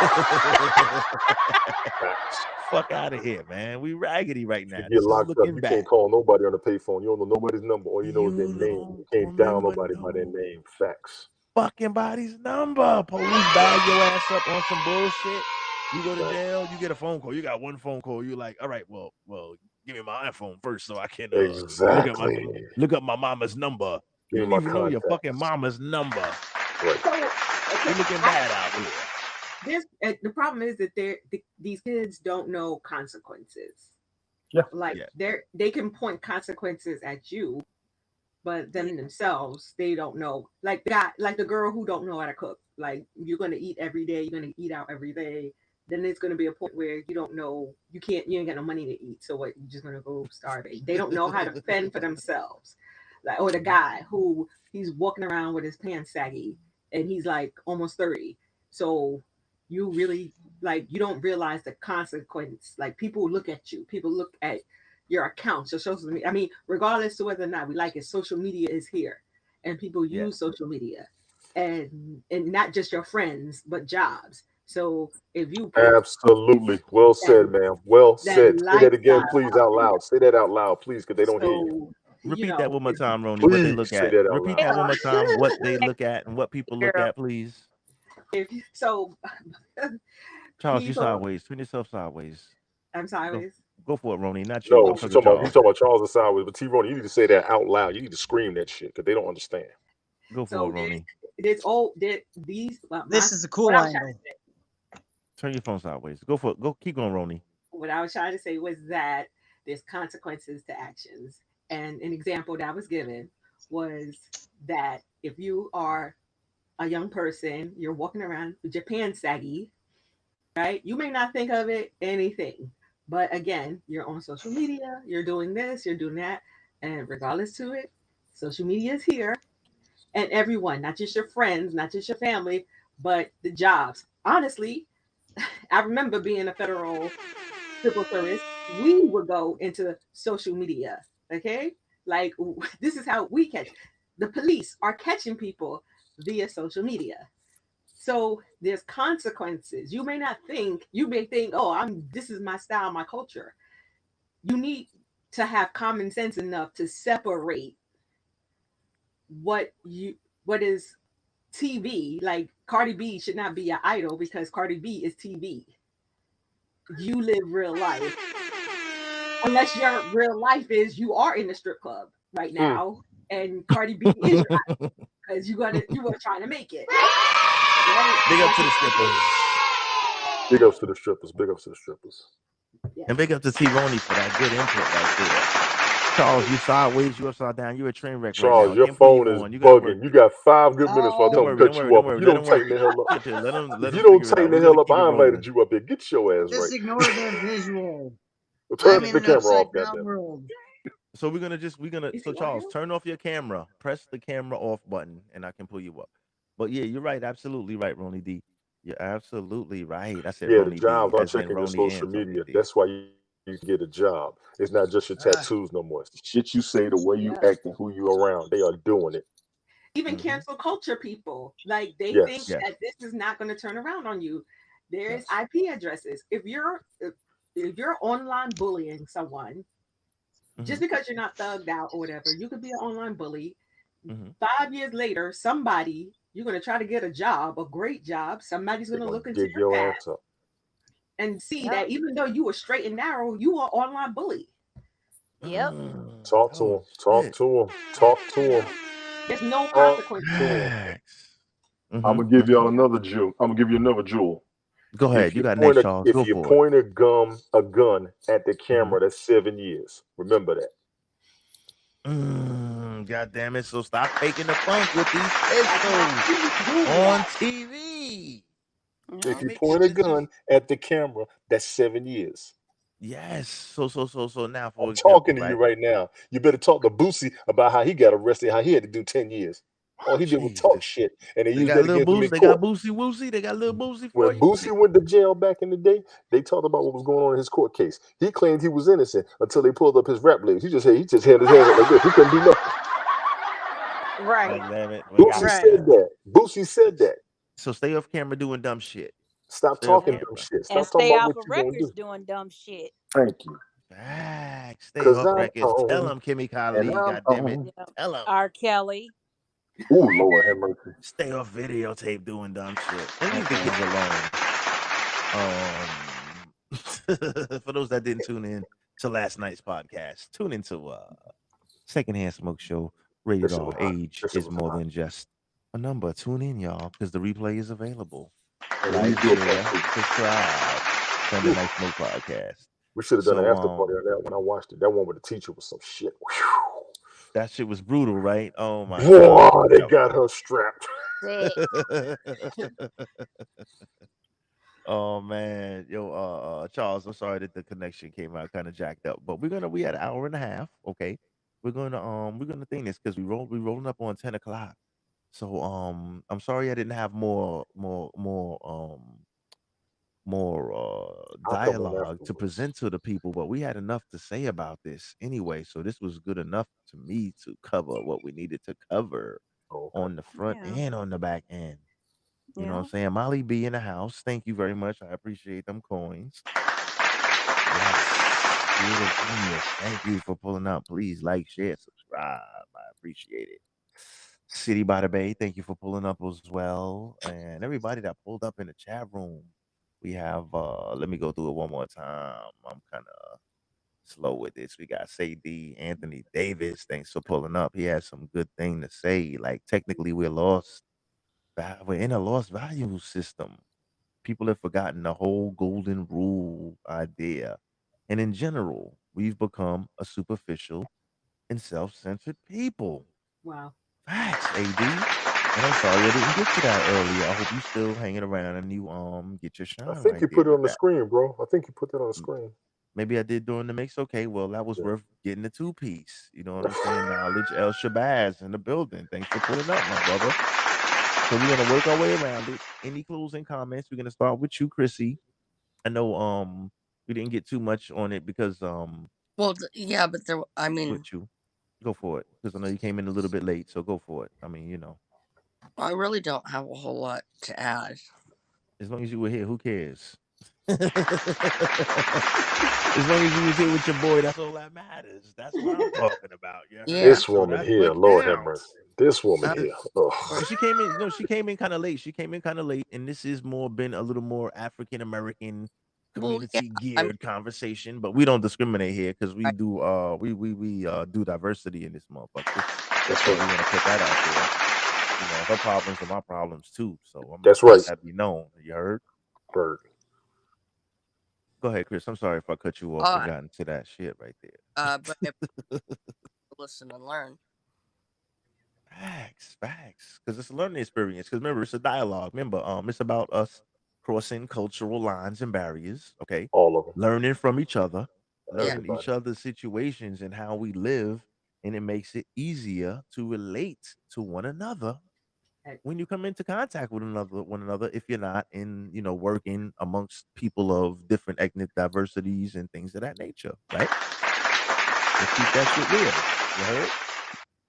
Facts. Fuck out of here, man. We raggedy right You now. get This is locked up. looking You bad. can't call nobody on the payphone. You don't know nobody's number. All you know is their You name. You don't can't dial remember nobody by their no name. Facts. fucking body's number. Police bag your ass up on some bullshit. You go to Facts. jail, you get a phone call. You got one phone call. You're like, all right, well, give me my iPhone first so I can look at my Exactly. look up my mama's number. You Give me don't my even know your fucking contacts. mama's number. Right. So We okay, looking I bad out here. this the problem is that these kids don't know consequences. Yeah. Like Yeah, they can point consequences at you, but them themselves they don't know. Like the guy, like the girl who don't know how to cook. Like you're gonna eat every day, you're gonna eat out every day. Then there's gonna be a point where you don't know, you ain't got no money to eat. So what? You're just gonna go starving. They don't know how to fend for themselves. Like or the mhm, guy who he's walking around with his pants saggy and he's like almost 30. So you really like you don't realize the consequence. Like people look at you, people look at your accounts, your social media. I mean, regardless to whether or not we like it, social media is here, and people yeah. use social media, and not just your friends, but jobs. So if you put Absolutely. Well that said, ma'am. Well that said. Say that again, lifestyle please, out out there, loud. Say that out loud, please, because they don't hear you. so Repeat that one more if time, Roni. What they Please look say at. that out Repeat that loud. one more yeah, time. What they look at and what people look Girl, at, please. if so, Charles, you people. sideways. Turn yourself sideways. I'm Go sideways. go for it, Roni. Not you. No, I'm she talking to talking about we Charles. talking about Charles and Sideways, but T Roney, you need to say that out loud. You need to scream that shit because they don't understand. Go for it, So Roni. there's all there these my This is a what cool I was trying to angle. say. Turn your phone sideways. Go for it. Go. Keep going, Roni. What I was trying to say was that there's consequences to actions. And an example that was given was that if you are a young person, you're walking around with your pants saggy, right? You may not think of it anything. But again, you're on social media, you're doing this, you're doing that. And regardless to it, social media is here. And everyone, not just your friends, not just your family, but the jobs. Honestly, I remember being a federal civil service, we would go into social media. Okay, like this is how we catch. The police are catching people via social media. So there's consequences. You may not think. You may think, oh, I'm. This is my style, my culture. You need to have common sense enough to separate what you what is TV. Like Cardi B should not be your idol because Cardi B is TV. You live real life unless your real life is you are in the strip club right Mm. now and Cardi B is your because you were trying to make it right. Big up That's to the what strippers. Big ups to the strippers. Big ups to the strippers. yes. And big up to T Roni for that good input right there. Charles, you sideways, you upside down. You're a train wreck right now. Charles, I your can't pull phone you is on. You gotta work. bugging. You got 5 good minutes before I Don't tell them worry, to don't cut worry, you don't off. If worry. you Let don't him work. tighten the hell up, Chill. Let if him you don't figure it tighten out. the We're gonna hell up, keep it I invited rolling. you up here. Get your ass Just right. ignore the visual. Turn I'm Okay, in the an camera upside off, down goddamn it. world. So we're gonna is so he Charles, audio? turn off your camera. Press the camera off button and I can pull you up. But yeah, you're right, absolutely right, Roni D. You're absolutely right. I said Yeah, the Roni D jobs are as in checking your Roni social and Tony media. D. That's why you can get a job. It's not just your Ah, tattoos no more. It's the shit you say, the way you Yeah. act, and who you around. They are doing it. Even Hmm. cancel culture people, like they think Yes. Yes, that this is not going to turn around on you. There's yes. IP addresses. If you're online bullying someone, Hmm. just because you're not thugged out or whatever, you could be an online bully. Mhm. 5 years later, somebody, you're going to try to get a job, a great job. Somebody's They're going to gonna look into dig your your past ass up. and see Yep. that even though you were straight and narrow, you were online bully. Yep. Talk to Oh him. Talk shit. to him. Talk to him. There's no Talk consequences. to him. Facts. I'm Mhm. gonna give Mhm. y'all another jewel. I'm gonna give you another jewel. Go ahead. If You you got next, point a Charles. if Go you for it. point a gun at the Mhm. camera, that's 7 years. Remember that. God damn it! So stop faking the funk with these I cannot pistols see you doing on that. TV. If Yep. you Make it. point a This is gun at the camera, that's 7 years. yes. So now, I'm for example, talking to you right? right now. You better talk to Boosie about how he got arrested, how he had to do 10 years. All he did was talk Jesus. shit, and they They used got that little against him in boosie. They got court. boosie woosie. They got little boosie for When you. Boosie went to jail back in the day, they talked about what was going on in his court case. He claimed he was innocent until they pulled up his rap lyrics. He just had his hands up like this. He couldn't do nothing. Right. God damn it. We got Boosie Right. said that. Boosie said that. so stay off camera doing dumb shit. Stop Stay off talking And dumb camera. shit. and Stop talking stay about off what of you gonna records do. doing dumb shit. Thank you. Facts. Stay Cause off I records. Tell own them, Kimmy and Kali. I'm God damn it. on. Yep. Tell them. R. Kelly. Oh Lord have mercy. Stay off videotape doing dumb shit. And leave the Mm-mm. kids alone. For those that didn't tune in to last night's podcast, tune into Secondhand Smoke Show, That rated shit R. was hot. Age That shit is was more hot. than just a number. Tune in, y'all, because the replay is available. And we need Like, to do a part share, two. subscribe. Sunday Ooh, Night Smoke Podcast. we should have done an So after party on that when I watched it. That one with the teacher was some shit. that shit was brutal, right? Oh my god. Boy, they Yo. got her strapped. Sick. Oh man, yo, Charles, I'm sorry that the connection came out kind of jacked up, but we had an hour and a half. Okay, we're gonna think this because we rolling up on 10 o'clock. So I'm sorry I didn't have more I'll come on dialogue to afterwards. present to the people, but we had enough to say about this anyway. So this was good enough to me to cover what we needed to cover Oh, okay. on the front Yeah. and on the back end. You know what I'm Yeah. saying? Molly B in the house. Thank you very much. I appreciate them coins. Yes. Spirit of Genius. Thank you for pulling up. Please like, share, subscribe. I appreciate it. City by the Bay, thank you for pulling up as well. And everybody that pulled up in the chat room. We have let me go through it one more time. I'm kinda slow with this. We got Sadie, Anthony Davis. Thanks for pulling up. He has some good thing to say. Like technically we're lost. We're in a lost value system. People have forgotten the whole golden rule idea. And in general, we've become a superficial and self-centered people. Wow. Facts, AD. And I'm sorry I didn't get to that earlier. I hope you still hanging around and you get your I shine think right you there put it with on the that. screen, bro. I think you put that on the M- screen. Maybe I did during the mix. Okay, well that was Yeah. worth getting the two piece. You know what I'm saying? Knowledge El Shabazz in the building. Thanks for pulling up, my brother. So we're gonna work our way around it. Any closing comments? We're gonna start with you, Chrissy. I know we didn't get too much on it because Well, yeah, but I with mean, you. Go for it. Because I know you came in a little bit late, so go for it. I mean, I really don't have a whole lot to add. as long as you were here, who cares? As long as you was here with your boy, that's all that matters. That's what I'm talking about. You Yeah. heard? This So woman that's here, what Lord have mercy. counts. This woman Uh, here. And Ugh. she came in. No, she came in kind of late. She came in kind of late, and this is more been a little more African American well, yeah. community I mean, geared conversation. But we don't discriminate here because we right. do. We do diversity in this motherfucker. That's So right. we want to put that out there. Her problems are my problems too. So I'm gonna That's let right, Yes. that be known. You heard? Bird. Go ahead, Chris. I'm sorry if I cut you off and Uh, got into that shit right but I there. listen and learn. Facts. Because it's a learning experience. Because remember, it's a dialogue. Remember, it's about us crossing cultural lines and barriers. Okay, All of them. learning from each other, Yeah. learning Everybody. each other's situations and how we live, and it makes it easier to relate to one another Hey, when you come into contact with one another. If you're not in, working amongst people of different ethnic diversities and things of that nature, right? Let's keep that shit real. You heard?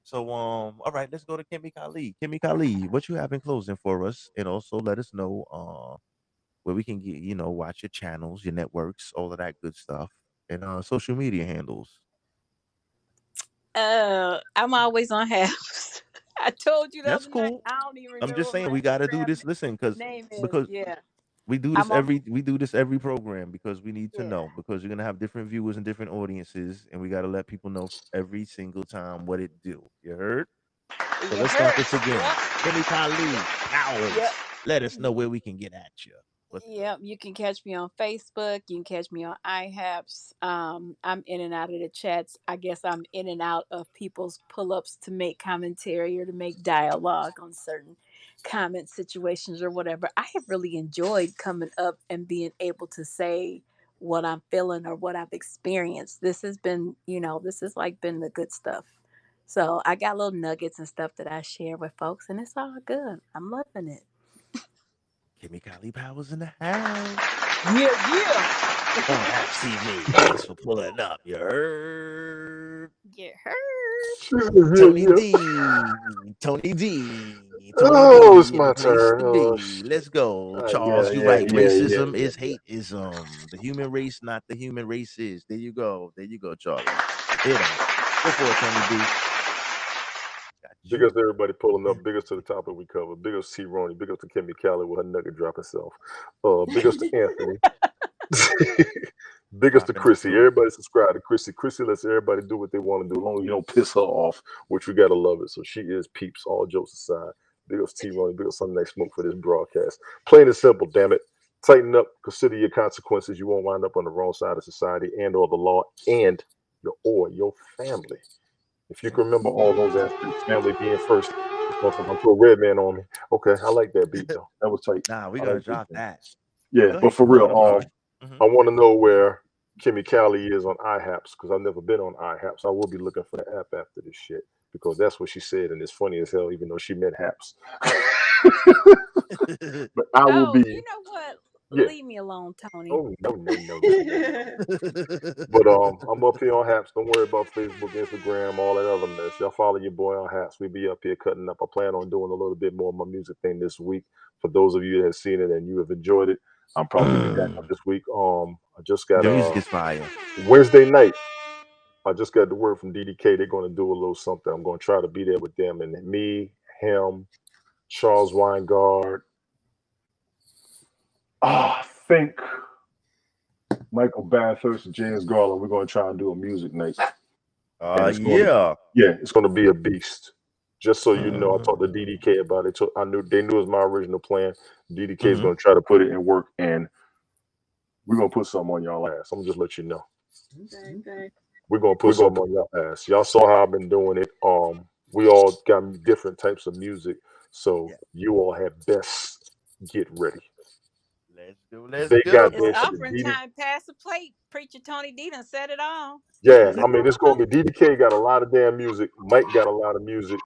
So, all right, let's go to Kimmy Kali. Kimmy Kali, what you have in closing for us, and also let us know where we can get, watch your channels, your networks, all of that good stuff, and social media handles. I'm always on house. I told you the That's other night. cool. I don't even I'm remember just what saying my we got to do Instagram this. Listen, name is. because Yeah, we do this I'm on. every program because we need to Yeah, know because you're gonna have different viewers and different audiences, and we got to let people know every single time what it do. You heard? So you let's start heard. this again. Yep, Kimmy Kali yep. Powers. Let us know where we can get at you. What's good? Yep, you can catch me on Facebook. You can catch me on iHaps. I'm in and out of the chats. I guess I'm in and out of people's pull-ups to make commentary or to make dialogue on certain comment situations or whatever. I have really enjoyed coming up and being able to say what I'm feeling or what I've experienced. This has been, this has like been the good stuff. So I got little nuggets and stuff that I share with folks, and it's all good. I'm loving it. Kimmy Kali Powers in the house Yeah, yeah. on Apps TV. Thanks for pulling up. You heard? Get heard. Yeah, Tony yeah. D, Tony D, Tony Oh, it's D in the my place turn. to Oh be. shit. Let's go, Yeah, Charles. You yeah, right. yeah, yeah, Racism yeah, is yeah. hateism. The human race, not the human races. There you go. There you go, Charlie. Hit him. Go for it, Tony D. Got Big you. ups to everybody pulling up. And Big ups to the topic we covered. Big ups to T Ronnie. Big ups to Kimmy Callie with her nugget dropping self. Big ups to Anthony. Big ups to dropping the Chrissy. truth. Everybody subscribe to Chrissy. Chrissy lets everybody do what they want to do, as long as you don't piss her off, which we gotta love it. So she is peeps. All jokes aside. Big ups to T Ronnie. Big ups Sunday Night Smoke for this broadcast. Plain and simple, damn it. Tighten up. Consider your consequences. You won't wind up on the wrong side of society and or the law and your family. If you can remember all those aspects, family being first. This motherfucker gonna throw a red man on me. Okay, I like that beat though. That was tight. Nah, we're I gonna like that. drop that. Yeah, Go but ahead, for keep real, going. I'm sorry. Hmm. I want to know where Kimmy Callie is on iHaps because I've never been on iHaps. I will be looking for the app after this shit because that's what she said, and it's funny as hell, even though she meant haps. But I will Oh, you be, know what? yeah. Leave me alone, Tony. Oh no, no, no, no, no, no. But I'm up here on Haps. Don't worry about Facebook, Instagram, all that other mess. Y'all follow your boy on Haps. We be up here cutting up. I plan on doing a little bit more of my music thing this week. For those of you that have seen it and you have enjoyed it, I'm probably gonna be back up this week. I just got Your music is fire. Wednesday night. I just got the word from DDK. They're gonna do a little something. I'm gonna try to be there with them and me, him, Charles Weingard. I think Michael Bathurst and James Garland. We're gonna try and do a music night. And it's going to, Yeah. yeah, it's going to be a beast. Just so you know, I talked to Mm. DDK about it. So I knew they knew it was my original plan. DDK is Mhm. going to try to put it in work, and we're going to put something on y'all ass. I'm gonna just let you know. Okay, okay. We're going to put something on y'all ass. Y'all saw how I've been doing it. We all got different types of music, so Yeah. you all have best get ready. Let's go. Let's They got It's go. that shit. offering time. Pass the plate. Preacher Tony D done said it all. Yeah, Come I mean, it's on. gonna be DDK got a lot of damn music. Mike got a lot of music.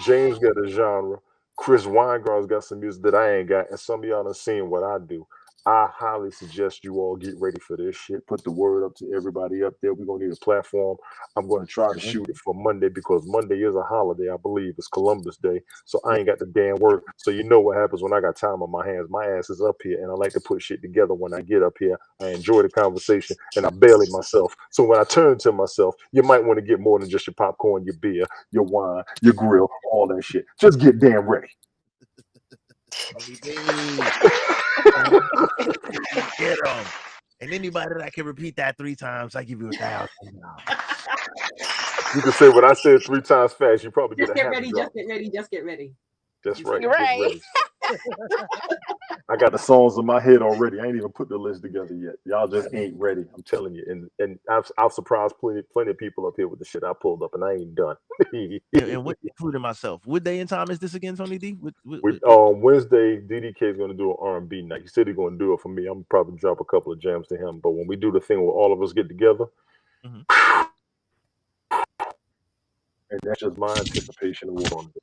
James got a genre. Chris Weingard's got some music that I ain't got, and some of y'all done seen what I do. I highly suggest you all get ready for this shit. Put the word up to everybody up there. We're gonna need a platform. I'm gonna try to Mhm. shoot it for Monday because Monday is a holiday, I believe. It's Columbus Day. So I Yeah. ain't got the damn work. So you know what happens when I got time on my hands. My ass is up here and I like to put shit together when I get up here. I enjoy the conversation and I bail myself. So when I turn to myself, you might want to get more than just your popcorn, your beer, your wine, your grill, all that shit. Just get damn ready. Tony D. Tony D. Get him. And anybody that can repeat that 3 times, I give you $1,000. You can say what I said 3 times fast. You probably get Just a get happy ready, drop. just get ready, just get ready. That's You right. said Get Right. ready. I got the songs in my head already. I ain't even put the list together yet. Y'all just ain't ready. I'm telling you. And I've surprised plenty of people up here with the shit I pulled up, and I ain't done. And what, including myself. What day and time is this again, Tony D? With Wednesday, DDK is going to do an R&B night. He said he's going to do it for me. I'm probably drop a couple of jams to him. But when we do the thing where all of us get together, Mhm. and that's just my anticipation of what we're going to do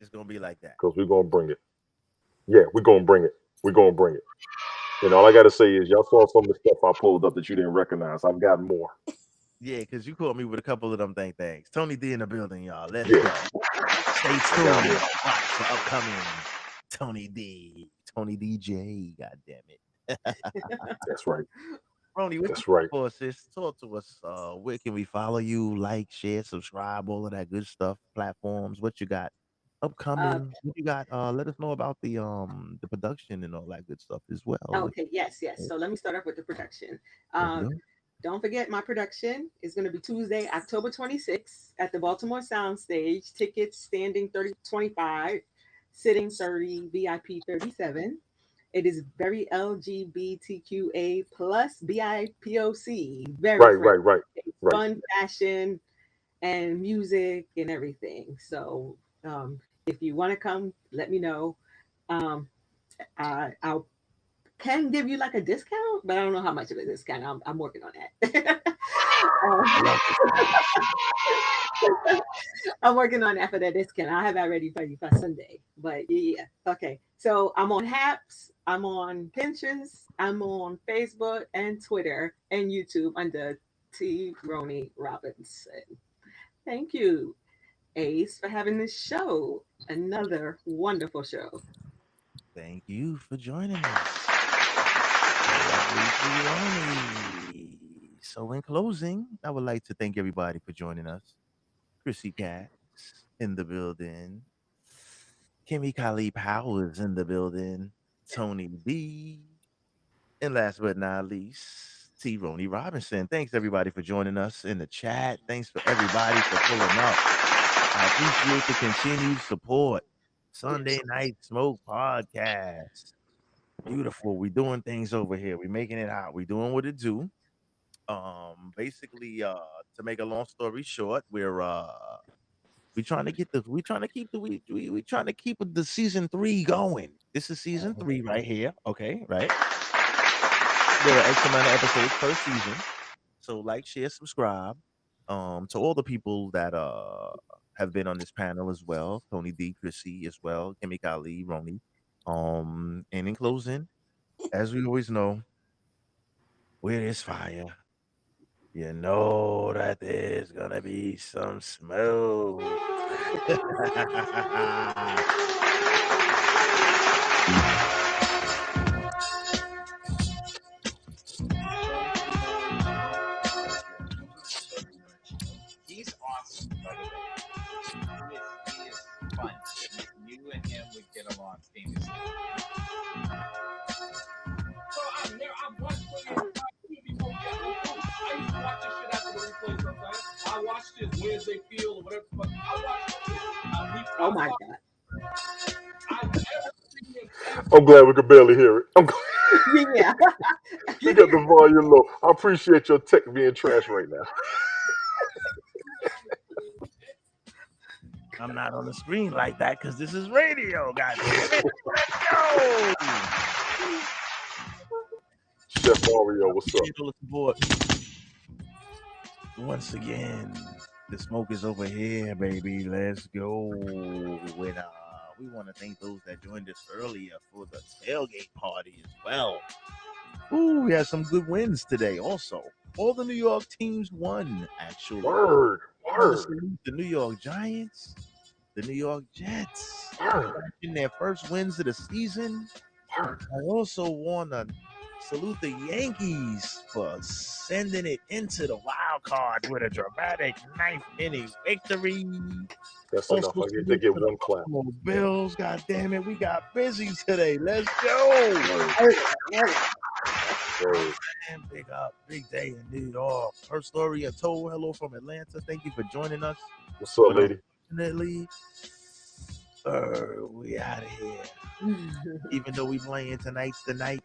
It's gonna be like that. because we're going to bring it. Yeah, we're going to bring it. We're going to bring it. And all I got to say is y'all saw some of the stuff I pulled up that you didn't recognize. I've got more. Yeah, because you caught me with a couple of them things. Tony D in the building, y'all. Let's Yeah, go. Stay I got more. tuned. Watch for upcoming Tony D. Tony DJ. God damn it. That's right. Roni, what you That's got right. for us, sis? Talk to us. Where can we follow you? Like, share, subscribe, all of that good stuff. Platforms. What you got Uh, upcoming? What you got? Let us know about the production and all that good stuff as well. okay, yes, yes. So let me start off with the production. Let's Um, go. don't forget my production is going to be Tuesday, October 26th at the Baltimore Soundstage. Tickets standing 30 25, sitting 30, VIP 37. It is very LGBTQA plus BIPOC, very Right, friendly. right, right, right. Fun fashion and music and everything. So if you want to come, let me know. Um, I'll can give you like a discount, but I don't know how much of a discount. I'm working on that. I Um, love discounts. I'm working on that for that discount. I have that ready for you by Sunday. But yeah, okay. So I'm on Haps, I'm on Pinterest, I'm on Facebook and Twitter and YouTube under T. Roni Robinson. Thank you, Ace, for having this show. Another wonderful show. Thank you for joining us. The lovely Tironi. So, in closing, I would like to thank everybody for joining us. Chrissy Cats in the building. Kimmy Kali Powers in the building. Tony B. And last but not least, T. Roni Robinson. Thanks everybody for joining us in the chat. Thanks for everybody for pulling up. I appreciate the continued support. Yes. Sunday Night Smoke Podcast. Beautiful. We doing things over here. We making it out. We doing what it do. Basically, to make a long story short, we trying to get the we trying to keep the we trying to keep the season 3 going. This is season 3 right here. Okay, right? There are X amount of episodes per season. So like, share, subscribe. To all the people that have been on this panel as well, Tony D, Chrissy as well, Kimmy Kali, Roni. And in closing, as we always know, where there's fire, you know that there's gonna be some smoke. Tony, you know, so he's awesome, by the way. He is fun. You and him would get along famously. So I've watched plenty of before. I used to watch this shit after the replay sometimes. I watched it Wednesday Field or whatever. But I watched it. Oh my God. I've never seen him ever. I'm glad we could barely hear it. I'm glad Yeah. we got the volume low. I appreciate your tech being trash right now. I'm not on the screen like that because this is radio. God damn it! Let's go. Chef Mario, what's up? Appreciate all the support. Once again, the smoke is over here, baby. Let's go. And we want to thank those that joined us earlier for the tailgate party as well. Ooh, we had some good wins today. Also, all the New York teams won. Actually, Word, I want to word, salute the New York Giants, the New York Jets, word, in their first wins of the season. word. I also want to salute the Yankees for sending it into the wild card with a dramatic ninth inning victory. That's enough. Also They salute get to the one clap. Buffalo Bills. God damn it, we got busy today. Let's go. Word, Murder. word. Man, big up, big day in New York. Her story and told. Hello from Atlanta. Thank you for joining us. What's up, But lady? unfortunately, we out of here. Even though we playing tonight's the night,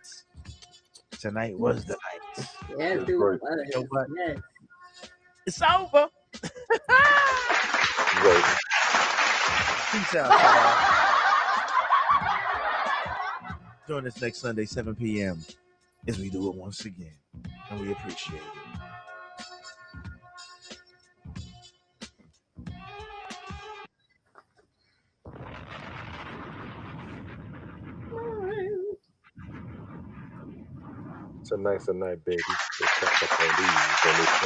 tonight was the night. Yes, That's it right. You know was. what? Yes. It's over. Right. Peace out, y'all. Join us next Sunday, 7 p.m. as we do it once again. And we appreciate it. Tonight's a night, baby. They catch up on these on this